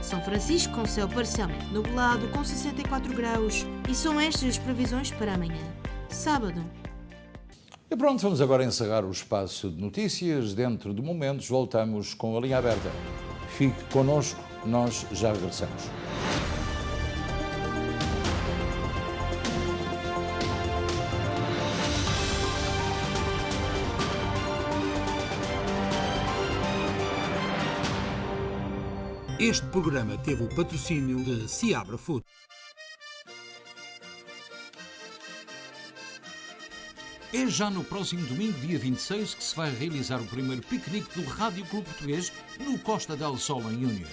São Francisco com céu parcialmente nublado com 64 graus. E são estas as previsões para amanhã, sábado. E pronto, vamos agora encerrar o espaço de notícias. Dentro de momentos voltamos com a linha aberta. Fique connosco, nós já regressamos. Este programa teve o patrocínio de Seabra Food. É já no próximo domingo, dia 26, que se vai realizar o primeiro piquenique do Rádio Clube Português no Costa del Sol, em Union.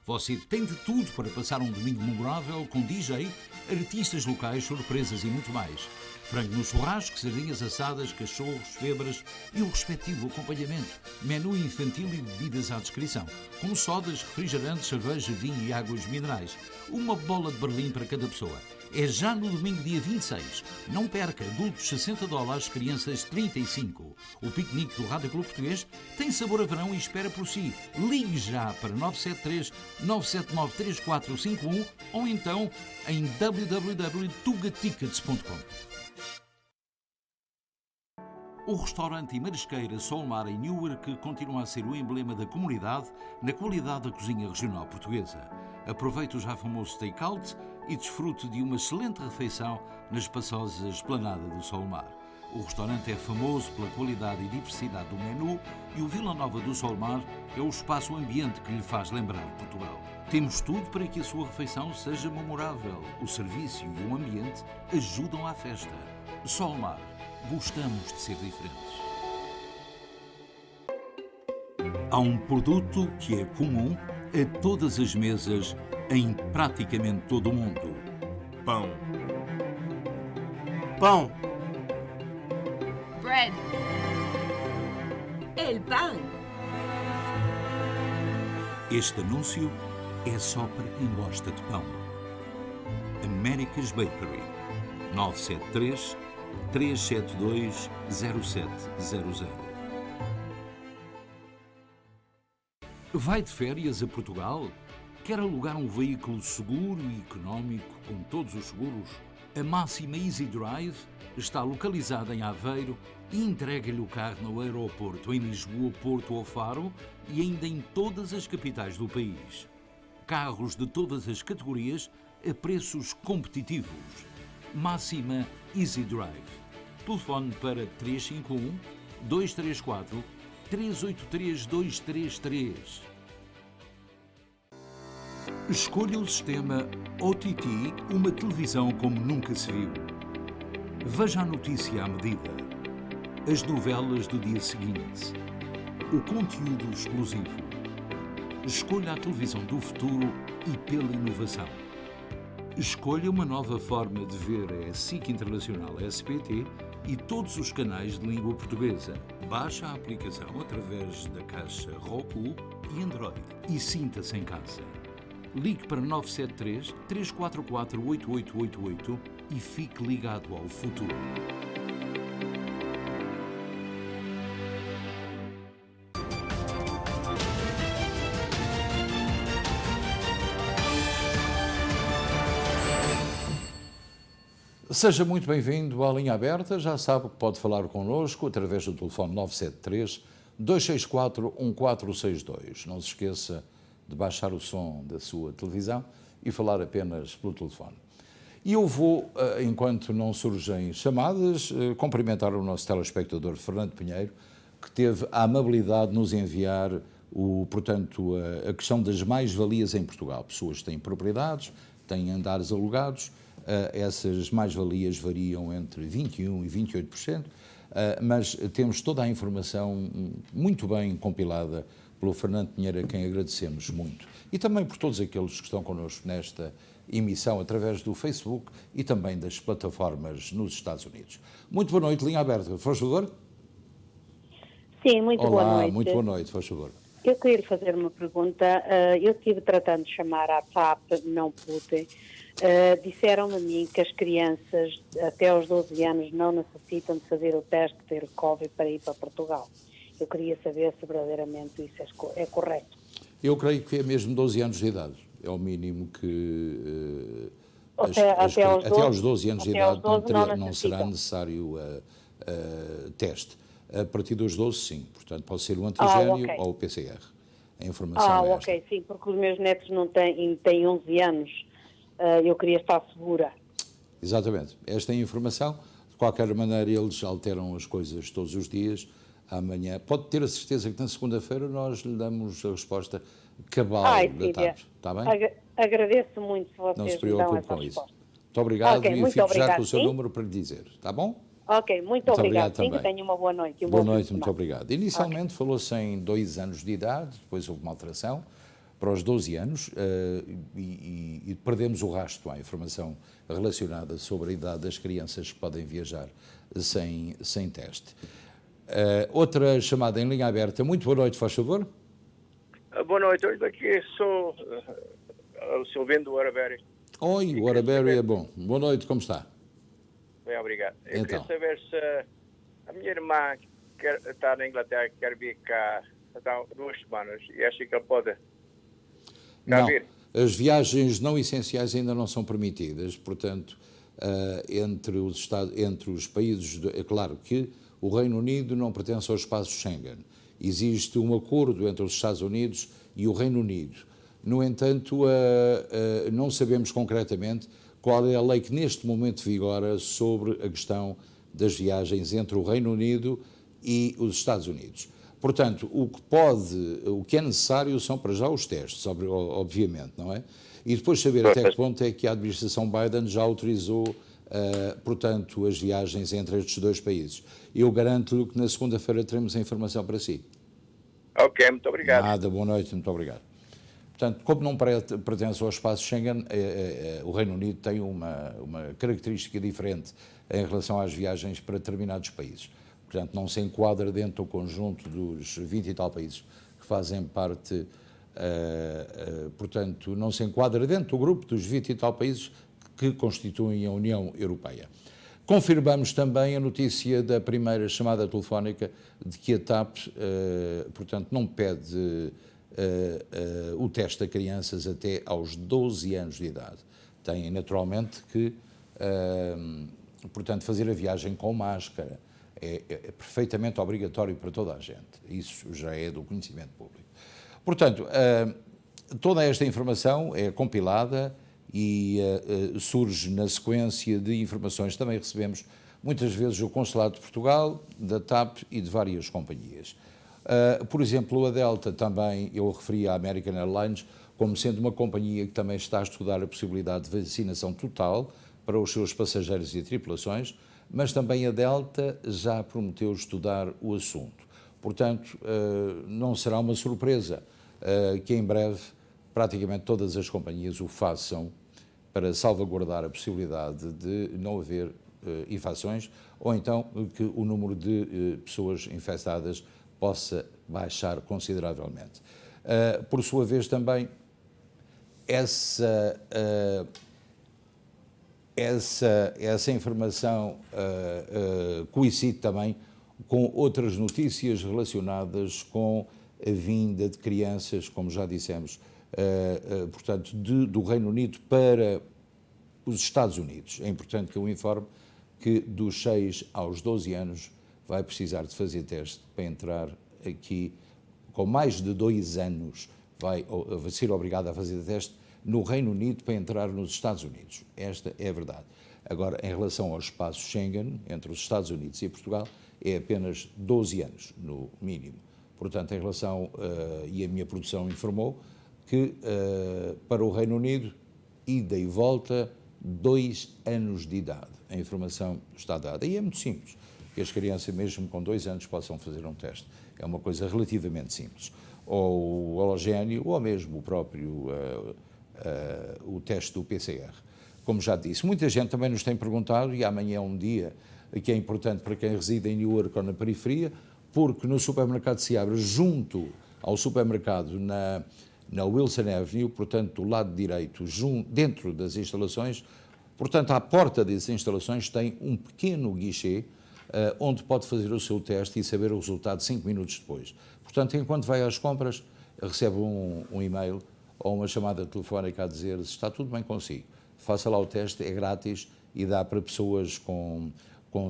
Você tem de tudo para passar um domingo memorável com DJ, artistas locais, surpresas e muito mais. Frango no churrasco, sardinhas assadas, cachorros, febras e o respectivo acompanhamento. Menu infantil e bebidas à descrição, como sodas, refrigerantes, cerveja, vinho e águas minerais. Uma bola de Berlim para cada pessoa. É já no domingo, dia 26. Não perca, adultos $60, crianças 35. O piquenique do Rádio Clube Português tem sabor a verão e espera por si. Ligue já para 973-979-3451 ou então em www.tugatickets.com. O restaurante e marisqueira Solmar em Newark continua a ser o emblema da comunidade na qualidade da cozinha regional portuguesa. Aproveite o já famoso take-out e desfrute de uma excelente refeição na espaçosa esplanada do Solmar. O restaurante é famoso pela qualidade e diversidade do menu e o Vila Nova do Solmar é o espaço ambiente que lhe faz lembrar Portugal. Temos tudo para que a sua refeição seja memorável. O serviço e o ambiente ajudam à festa. Solmar. Gostamos de ser diferentes. Há um produto que é comum a todas as mesas em praticamente todo o mundo. Pão. Pão. Bread. El pan. Este anúncio é só para quem gosta de pão. America's Bakery. 973 372 0700. Vai de férias a Portugal? Quer alugar um veículo seguro e económico com todos os seguros? A Máxima Easy Drive está localizada em Aveiro e entrega-lhe o carro no aeroporto em Lisboa, Porto ou Faro e ainda em todas as capitais do país. Carros de todas as categorias a preços competitivos. Máxima Easy Drive. Telefone para 351 234 383 233. Escolha o sistema OTT, uma televisão como nunca se viu. Veja a notícia à medida. As novelas do dia seguinte. O conteúdo exclusivo. Escolha a televisão do futuro e pela inovação. Escolha uma nova forma de ver a SIC Internacional SPT e todos os canais de língua portuguesa. Baixe a aplicação através da caixa Roku e Android e sinta-se em casa. Ligue para 973 344 8888 e fique ligado ao futuro. Seja muito bem-vindo à Linha Aberta. Já sabe que pode falar connosco através do telefone 973 264 1462. Não se esqueça de baixar o som da sua televisão e falar apenas pelo telefone. E eu vou, enquanto não surgem chamadas, cumprimentar o nosso telespectador Fernando Pinheiro, que teve a amabilidade de nos enviar a questão das mais-valias em Portugal. Pessoas que têm propriedades, têm andares alugados, essas mais-valias variam entre 21% e 28%, mas temos toda a informação muito bem compilada pelo Fernando Pinheiro, a quem agradecemos muito. E também por todos aqueles que estão connosco nesta emissão através do Facebook e também das plataformas nos Estados Unidos. Muito boa noite, Linha Aberta, por favor. Sim, muito boa noite. Olá, muito boa noite, por favor. Eu queria lhe fazer uma pergunta. Eu estive tratando de chamar à TAP, não pude. Disseram-me a mim que as crianças até aos 12 anos não necessitam de fazer o teste de ter Covid para ir para Portugal. Eu queria saber se verdadeiramente isso é correto. Eu creio que é mesmo 12 anos de idade. É o mínimo que... Até aos 12 anos de idade não será necessário teste. A partir dos 12, sim. Portanto, pode ser o antigénio ou o PCR. A informação é esta. Ok, sim, porque os meus netos não têm 11 anos. Eu queria estar segura. Exatamente. Esta é a informação. De qualquer maneira, eles alteram as coisas todos os dias. Amanhã, pode ter a certeza que na segunda-feira nós lhe damos a resposta cabal da tarde. Está bem? Agradeço muito se vocês não se preocupe com resposta. isso. Muito obrigado, okay, e fico já com o seu sim? número para lhe dizer. Está bom? Ok, muito obrigado. Sim, também. tenha uma boa noite. Boa noite, muito obrigado. Inicialmente falou-se em 2 anos de idade, depois houve uma alteração para os 12 anos e perdemos o rastro à informação relacionada sobre a idade das crianças que podem viajar sem teste. Outra chamada em linha aberta. Muito boa noite, faz favor. Boa noite, eu daqui sou o Silvino do Araberry. Oi, o Araberry é bom. Boa noite, como está? Bem, obrigado. Eu então. queria saber se a minha irmã está na Inglaterra, quer vir cá há 2 semanas e acha que ele pode vir. As viagens não essenciais ainda não são permitidas, portanto, entre os países, é claro que o Reino Unido não pertence ao espaço Schengen. Existe um acordo entre os Estados Unidos e o Reino Unido. No entanto, não sabemos concretamente qual é a lei que neste momento vigora sobre a questão das viagens entre o Reino Unido e os Estados Unidos. Portanto, o que é necessário são para já os testes, obviamente, não é? E depois saber até que ponto é que a administração Biden já autorizou, portanto, as viagens entre estes dois países. Eu garanto-lhe que na segunda-feira teremos a informação para si. Ok, muito obrigado. Nada, boa noite, muito obrigado. Portanto, como não pertence ao espaço Schengen, o Reino Unido tem uma característica diferente em relação às viagens para determinados países. Portanto, não se enquadra dentro do conjunto dos 20 e tal países que fazem parte, portanto, não se enquadra dentro do grupo dos 20 e tal países que constituem a União Europeia. Confirmamos também a notícia da primeira chamada telefónica de que a TAP, portanto, não pede o teste a crianças até aos 12 anos de idade. Tem, naturalmente, que, portanto, fazer a viagem com máscara é perfeitamente obrigatório para toda a gente. Isso já é do conhecimento público. Portanto, toda esta informação é compilada e surge na sequência de informações que também recebemos muitas vezes do Consulado de Portugal, da TAP e de várias companhias. Por exemplo, a Delta também, eu referi à American Airlines como sendo uma companhia que também está a estudar a possibilidade de vacinação total para os seus passageiros e tripulações, mas também a Delta já prometeu estudar o assunto. Portanto, não será uma surpresa que em breve praticamente todas as companhias o façam para salvaguardar a possibilidade de não haver infecções ou então que o número de pessoas infectadas possa baixar consideravelmente. Por sua vez, também, essa informação coincide também com outras notícias relacionadas com a vinda de crianças, como já dissemos, portanto, do Reino Unido para os Estados Unidos. É importante que eu informe que dos 6 aos 12 anos vai precisar de fazer teste para entrar aqui, com mais de 2 anos, vai ser obrigado a fazer teste no Reino Unido para entrar nos Estados Unidos. Esta é a verdade. Agora, em relação ao espaço Schengen, entre os Estados Unidos e Portugal, é apenas 12 anos, no mínimo. Portanto, em relação, e a minha produção informou, que para o Reino Unido, ida e volta, 2 anos de idade. A informação está dada. E é muito simples, que as crianças, mesmo com 2 anos, possam fazer um teste. É uma coisa relativamente simples. Ou o halogénio, ou mesmo o próprio o teste do PCR. Como já disse, muita gente também nos tem perguntado, e amanhã é um dia que é importante para quem reside em Newark ou na periferia, porque no supermercado se abre junto ao supermercado na Wilson Avenue, portanto, do lado direito, dentro das instalações, portanto, à porta das instalações tem um pequeno guichê onde pode fazer o seu teste e saber o resultado 5 minutos depois. Portanto, enquanto vai às compras, recebe um e-mail ou uma chamada telefónica a dizer se está tudo bem consigo. Faça lá o teste, é grátis e dá para pessoas com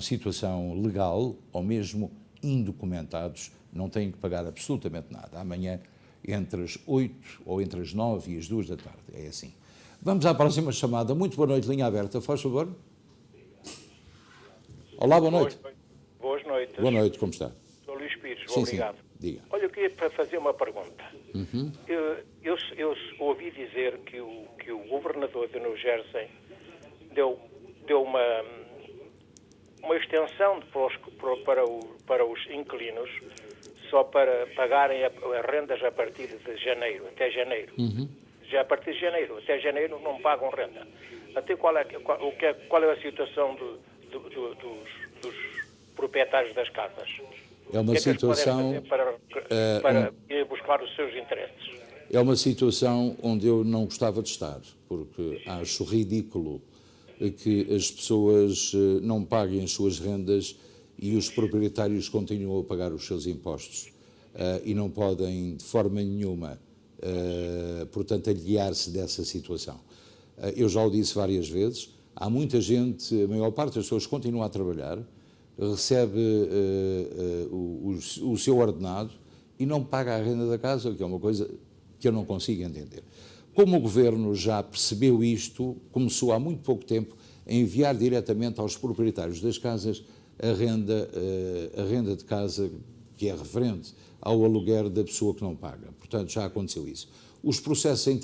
situação legal ou mesmo indocumentados, não têm que pagar absolutamente nada. Amanhã, entre as 8 ou entre as 9 e as 2 da tarde, é assim. Vamos à próxima chamada. Muito boa noite, linha aberta, faz favor. Olá, boa noite. Boas noites. Boa noite, como está? Sou Luís Pires, sim, obrigado. Sim, diga. Olha, eu queria fazer uma pergunta. Uhum. Eu ouvi dizer que o governador de New Jersey deu uma extensão para os inquilinos só para pagarem as rendas a partir de janeiro, até janeiro. Uhum. Já a partir de janeiro, até janeiro não pagam renda. Até qual é a situação dos proprietários das casas? É uma situação para ir buscar os seus interesses. É uma situação onde eu não gostava de estar, porque acho ridículo que as pessoas não paguem as suas rendas e os proprietários continuam a pagar os seus impostos e não podem de forma nenhuma, portanto, aliar-se dessa situação. Eu já o disse várias vezes, há muita gente, a maior parte das pessoas continua a trabalhar, recebe o seu ordenado e não paga a renda da casa, o que é uma coisa que eu não consigo entender. Como o Governo já percebeu isto, começou há muito pouco tempo a enviar diretamente aos proprietários das casas a renda de casa que é referente ao aluguer da pessoa que não paga. Portanto, já aconteceu isso. Os processos em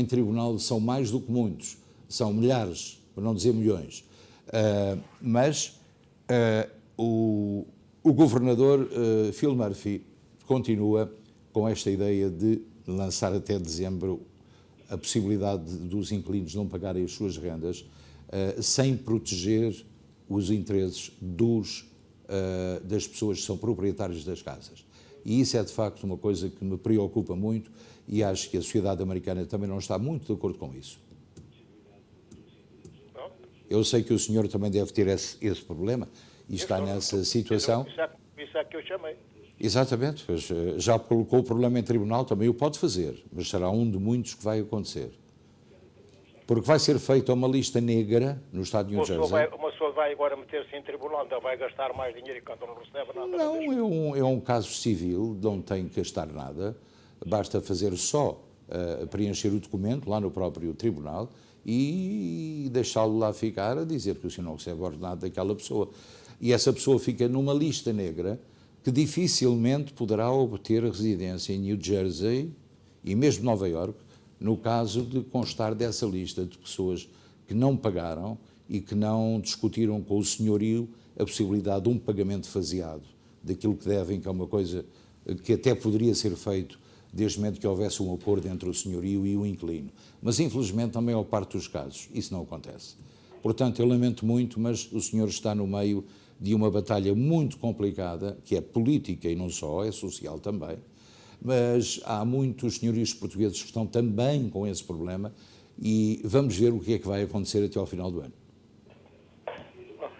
tribunal são mais do que muitos, são milhares, para não dizer milhões. Mas o governador Phil Murphy continua com esta ideia de lançar até dezembro a possibilidade dos inquilinos não pagarem as suas rendas sem proteger os interesses das pessoas que são proprietárias das casas. E isso é, de facto, uma coisa que me preocupa muito e acho que a sociedade americana também não está muito de acordo com isso. Eu sei que o senhor também deve ter esse problema e está nessa situação. Isso é que eu chamei. Exatamente, pois, já colocou o problema em tribunal, também o pode fazer, mas será um de muitos que vai acontecer. Porque vai ser feita uma lista negra no estado de New Jersey. Uma pessoa vai agora meter-se em tribunal, então vai gastar mais dinheiro enquanto não recebe nada. Não, é um caso civil, não tem que gastar nada, basta fazer só preencher o documento lá no próprio tribunal e deixá-lo lá ficar a dizer que o senhor não recebe ordenado daquela pessoa. E essa pessoa fica numa lista negra que dificilmente poderá obter residência em New Jersey e mesmo Nova Iorque, no caso de constar dessa lista de pessoas que não pagaram e que não discutiram com o senhorio a possibilidade de um pagamento faseado daquilo que devem, que é uma coisa que até poderia ser feito desde o momento que houvesse um acordo entre o senhorio e o inquilino. Mas, infelizmente, na maior parte dos casos, isso não acontece. Portanto, eu lamento muito, mas o senhor está no meio de uma batalha muito complicada, que é política e não só, é social também, mas há muitos senhorios portugueses que estão também com esse problema e vamos ver o que é que vai acontecer até ao final do ano.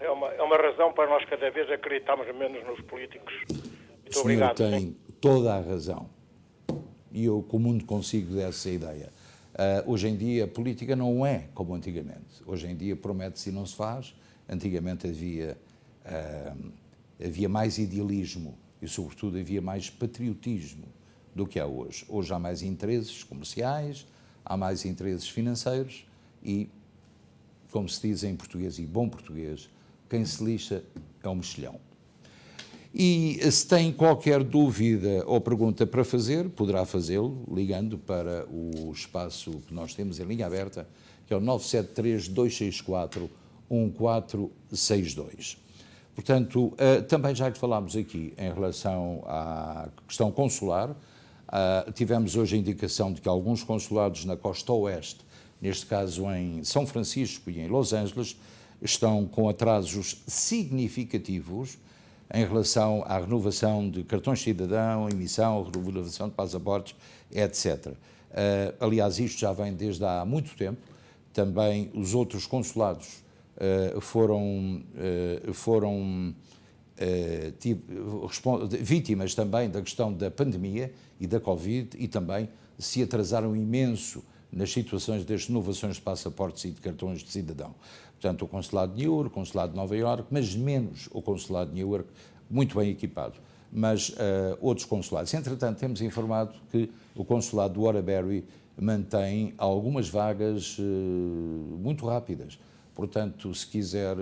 É uma razão para nós cada vez acreditarmos menos nos políticos. Muito obrigado. O senhor tem toda a razão e eu comum consigo dessa ideia. Hoje em dia a política não é como antigamente. Hoje em dia promete-se e não se faz. Antigamente havia mais idealismo e, sobretudo, havia mais patriotismo do que há hoje. Hoje há mais interesses comerciais, há mais interesses financeiros e, como se diz em português e bom português, quem se lixa é um mexilhão. E se tem qualquer dúvida ou pergunta para fazer, poderá fazê-lo ligando para o espaço que nós temos em linha aberta, que é o 973-264-1462. Portanto, também já lhe falámos aqui em relação à questão consular, tivemos hoje a indicação de que alguns consulados na costa oeste, neste caso em São Francisco e em Los Angeles, estão com atrasos significativos em relação à renovação de cartões de cidadão, emissão, renovação de passaportes, etc. Aliás, isto já vem desde há muito tempo. Também os outros consulados foram vítimas também da questão da pandemia e da Covid e também se atrasaram imenso nas situações das renovações de passaportes e de cartões de cidadão. Portanto, o Consulado de Newark, o Consulado de Nova Iorque, mas menos o Consulado de Newark, muito bem equipado, mas outros consulados. Entretanto, temos informado que o Consulado de Waterbury mantém algumas vagas muito rápidas. Portanto, se quiser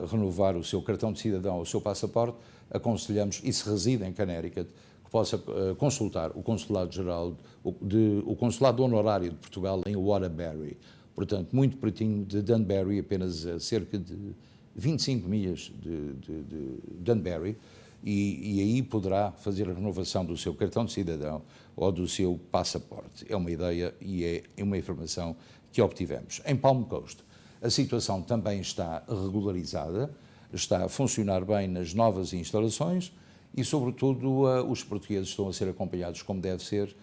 renovar o seu cartão de cidadão ou o seu passaporte, aconselhamos, e se reside em Connecticut, que possa consultar o Consulado-Geral, o Consulado Honorário de Portugal em Waterbury. Portanto, muito pertinho de Danbury, apenas a cerca de 25 milhas de Danbury, e aí poderá fazer a renovação do seu cartão de cidadão ou do seu passaporte. É uma ideia e é uma informação que obtivemos. Em Palm Coast, a situação também está regularizada, está a funcionar bem nas novas instalações e, sobretudo, os portugueses estão a ser acompanhados como deve ser,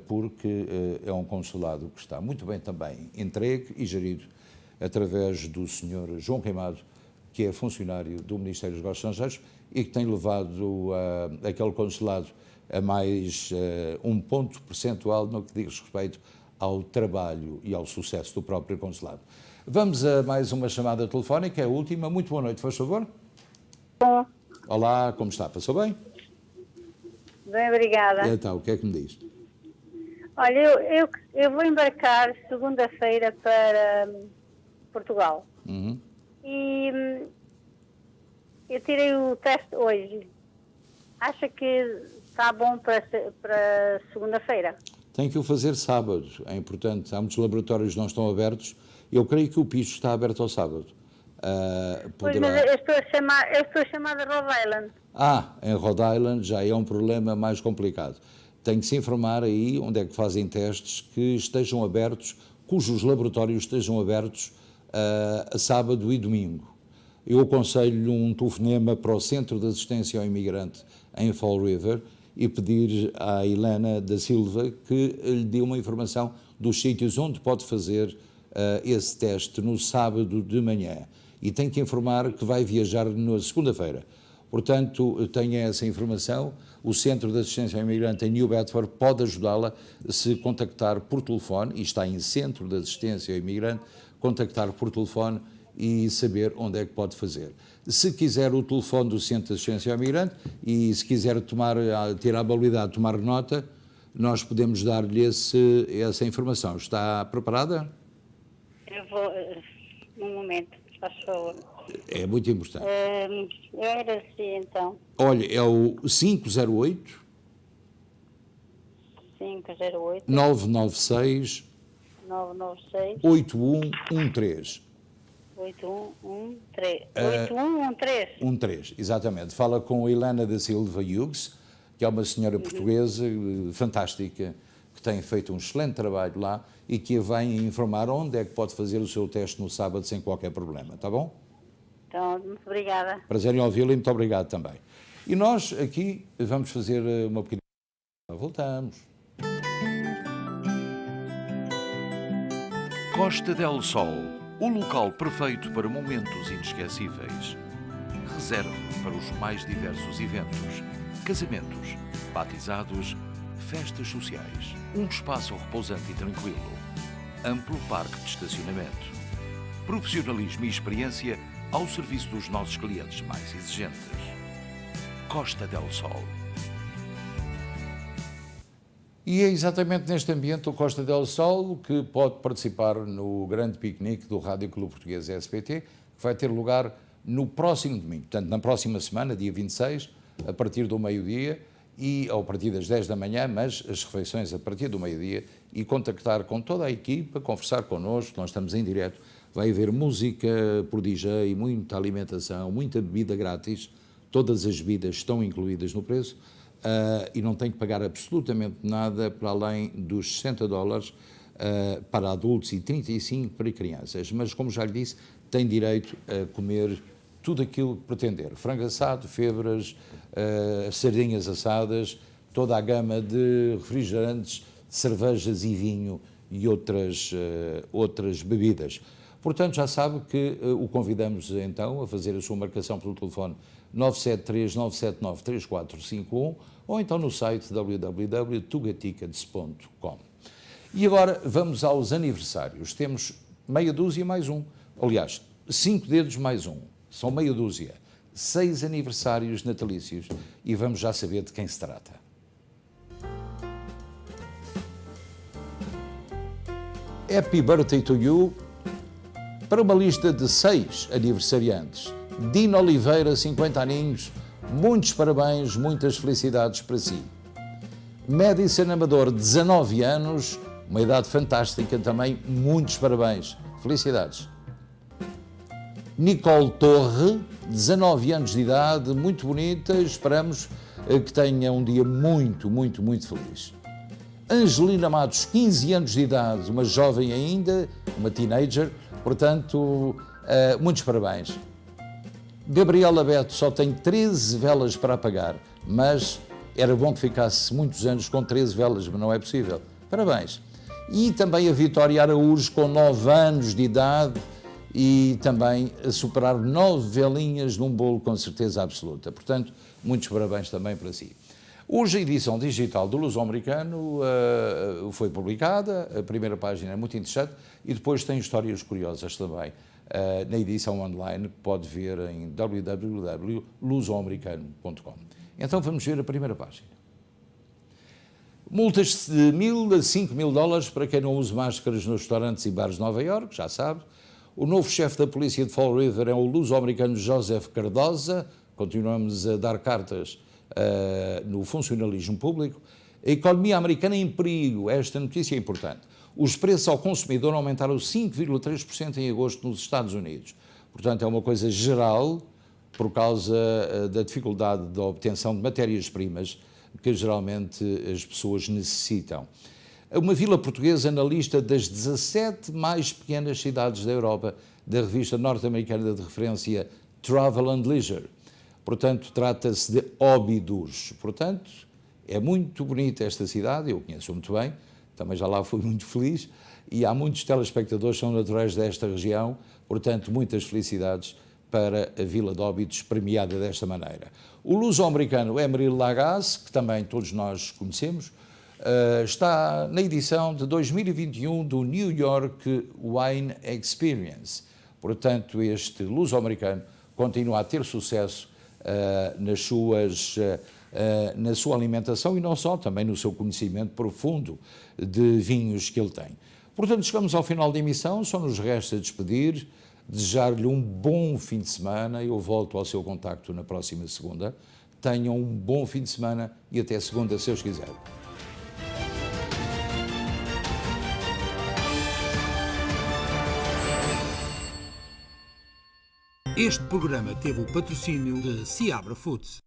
porque é um consulado que está muito bem também entregue e gerido através do Sr. João Queimado, que é funcionário do Ministério dos Negócios Estrangeiros e que tem levado aquele consulado a mais um ponto percentual no que diz respeito ao trabalho e ao sucesso do próprio consulado. Vamos a mais uma chamada telefónica, é a última. Muito boa noite, faz favor. Bom. Olá, como está? Passou bem? Bem, obrigada. Então, o que é que me diz? Olha, eu vou embarcar segunda-feira para Portugal. Uhum. E eu tirei o teste hoje. Acha que está bom para segunda-feira? Tem que o fazer sábado, é importante. Há muitos laboratórios que não estão abertos. Eu creio que o piso está aberto ao sábado. Pois, mas eu estou a chamar de Rhode Island. Em Rhode Island já é um problema mais complicado. Tem que se informar aí onde é que fazem testes que estejam abertos, cujos laboratórios estejam abertos a sábado e domingo. Eu aconselho um telefonema para o Centro de Assistência ao Imigrante em Fall River e pedir à Helena da Silva que lhe dê uma informação dos sítios onde pode fazer esse teste no sábado de manhã. E tem que informar que vai viajar na segunda-feira. Portanto, tenha essa informação. O Centro de Assistência ao Imigrante em New Bedford pode ajudá-la se contactar por telefone, e está em Centro de Assistência ao Imigrante, contactar por telefone e saber onde é que pode fazer. Se quiser o telefone do Centro de Assistência ao Imigrante e se quiser ter a habilidade de tomar nota, nós podemos dar-lhe essa informação. Está preparada? Eu vou, um momento, faz favor. É muito importante. Era assim, então. Olha, é o 508 996 8113. 8113, exatamente. Fala com a Helena da Silva Hughes, que é uma senhora portuguesa fantástica, que tem feito um excelente trabalho lá e que a vai informar onde é que pode fazer o seu teste no sábado sem qualquer problema, tá bom? Então, muito obrigada. Prazer em ouvi-la e muito obrigado também. E nós aqui vamos fazer uma pequena... Voltamos. Costa del Sol, o local perfeito para momentos inesquecíveis. Reserve para os mais diversos eventos, casamentos, batizados, festas sociais. Um espaço repousante e tranquilo. Amplo parque de estacionamento. Profissionalismo e experiência ao serviço dos nossos clientes mais exigentes. Costa del Sol. E é exatamente neste ambiente do Costa del Sol que pode participar no grande piquenique do Rádio Clube Português SBT, que vai ter lugar no próximo domingo, portanto na próxima semana, dia 26, a partir do meio-dia, e ao partir das 10 da manhã, mas as refeições a partir do meio-dia, e contactar com toda a equipa, conversar connosco, nós estamos em direto, vai haver música por DJ, muita alimentação, muita bebida grátis, todas as bebidas estão incluídas no preço, e não tem que pagar absolutamente nada para além dos $60 para adultos e 35 para crianças, mas como já lhe disse, tem direito a comer tudo aquilo que pretender, frango assado, febras, sardinhas assadas, toda a gama de refrigerantes, cervejas e vinho e outras bebidas. Portanto, já sabe que o convidamos então a fazer a sua marcação pelo telefone 973-979-3451 ou então no site www.tugatickets.com. E agora vamos aos aniversários. Temos meia dúzia mais um. Aliás, 5 dedos mais um. São meia dúzia. 6 aniversários natalícios. E vamos já saber de quem se trata. Happy Birthday to You para uma lista de 6 aniversariantes. Dino Oliveira, 50 aninhos, muitos parabéns, muitas felicidades para si. Madison Amador, 19 anos, uma idade fantástica também, muitos parabéns, felicidades. Nicole Torre, 19 anos de idade, muito bonita, esperamos que tenha um dia muito, muito, muito feliz. Angelina Matos, 15 anos de idade, uma jovem ainda, uma teenager, portanto, muitos parabéns. Gabriela Beto só tem 13 velas para apagar, mas era bom que ficasse muitos anos com 13 velas, mas não é possível. Parabéns. E também a Vitória Araújo, com 9 anos de idade e também a superar 9 velinhas num bolo com certeza absoluta. Portanto, muitos parabéns também para si. Hoje a edição digital do Luso-Americano foi publicada, a primeira página é muito interessante e depois tem histórias curiosas também na edição online que pode ver em www.lusoamericano.com. Então vamos ver a primeira página. Multas de $1.000 a $5.000 para quem não use máscaras nos restaurantes e bares de Nova Iorque, já sabe. O novo chefe da polícia de Fall River é o luso-americano Joseph Cardoza. Continuamos a dar cartas no funcionalismo público. A economia americana em perigo. Esta notícia é importante. Os preços ao consumidor aumentaram 5,3% em agosto nos Estados Unidos. Portanto, é uma coisa geral por causa da dificuldade da obtenção de matérias-primas que geralmente as pessoas necessitam. Uma vila portuguesa na lista das 17 mais pequenas cidades da Europa, da revista norte-americana de referência Travel and Leisure. Portanto, trata-se de Óbidos. Portanto, é muito bonita esta cidade, eu conheço muito bem, também já lá fui muito feliz, e há muitos telespectadores que são naturais desta região, portanto, muitas felicidades para a Vila de Óbidos, premiada desta maneira. O luso-americano Emeril Lagasse, que também todos nós conhecemos, está na edição de 2021 do New York Wine Experience. Portanto, este luso-americano continua a ter sucesso na sua alimentação e não só, também no seu conhecimento profundo de vinhos que ele tem. Portanto, chegamos ao final da emissão, só nos resta despedir, desejar-lhe um bom fim de semana. Eu volto ao seu contacto na próxima segunda. Tenham um bom fim de semana e até segunda, se Deus quiser. Este programa teve o patrocínio de Seabra Foods.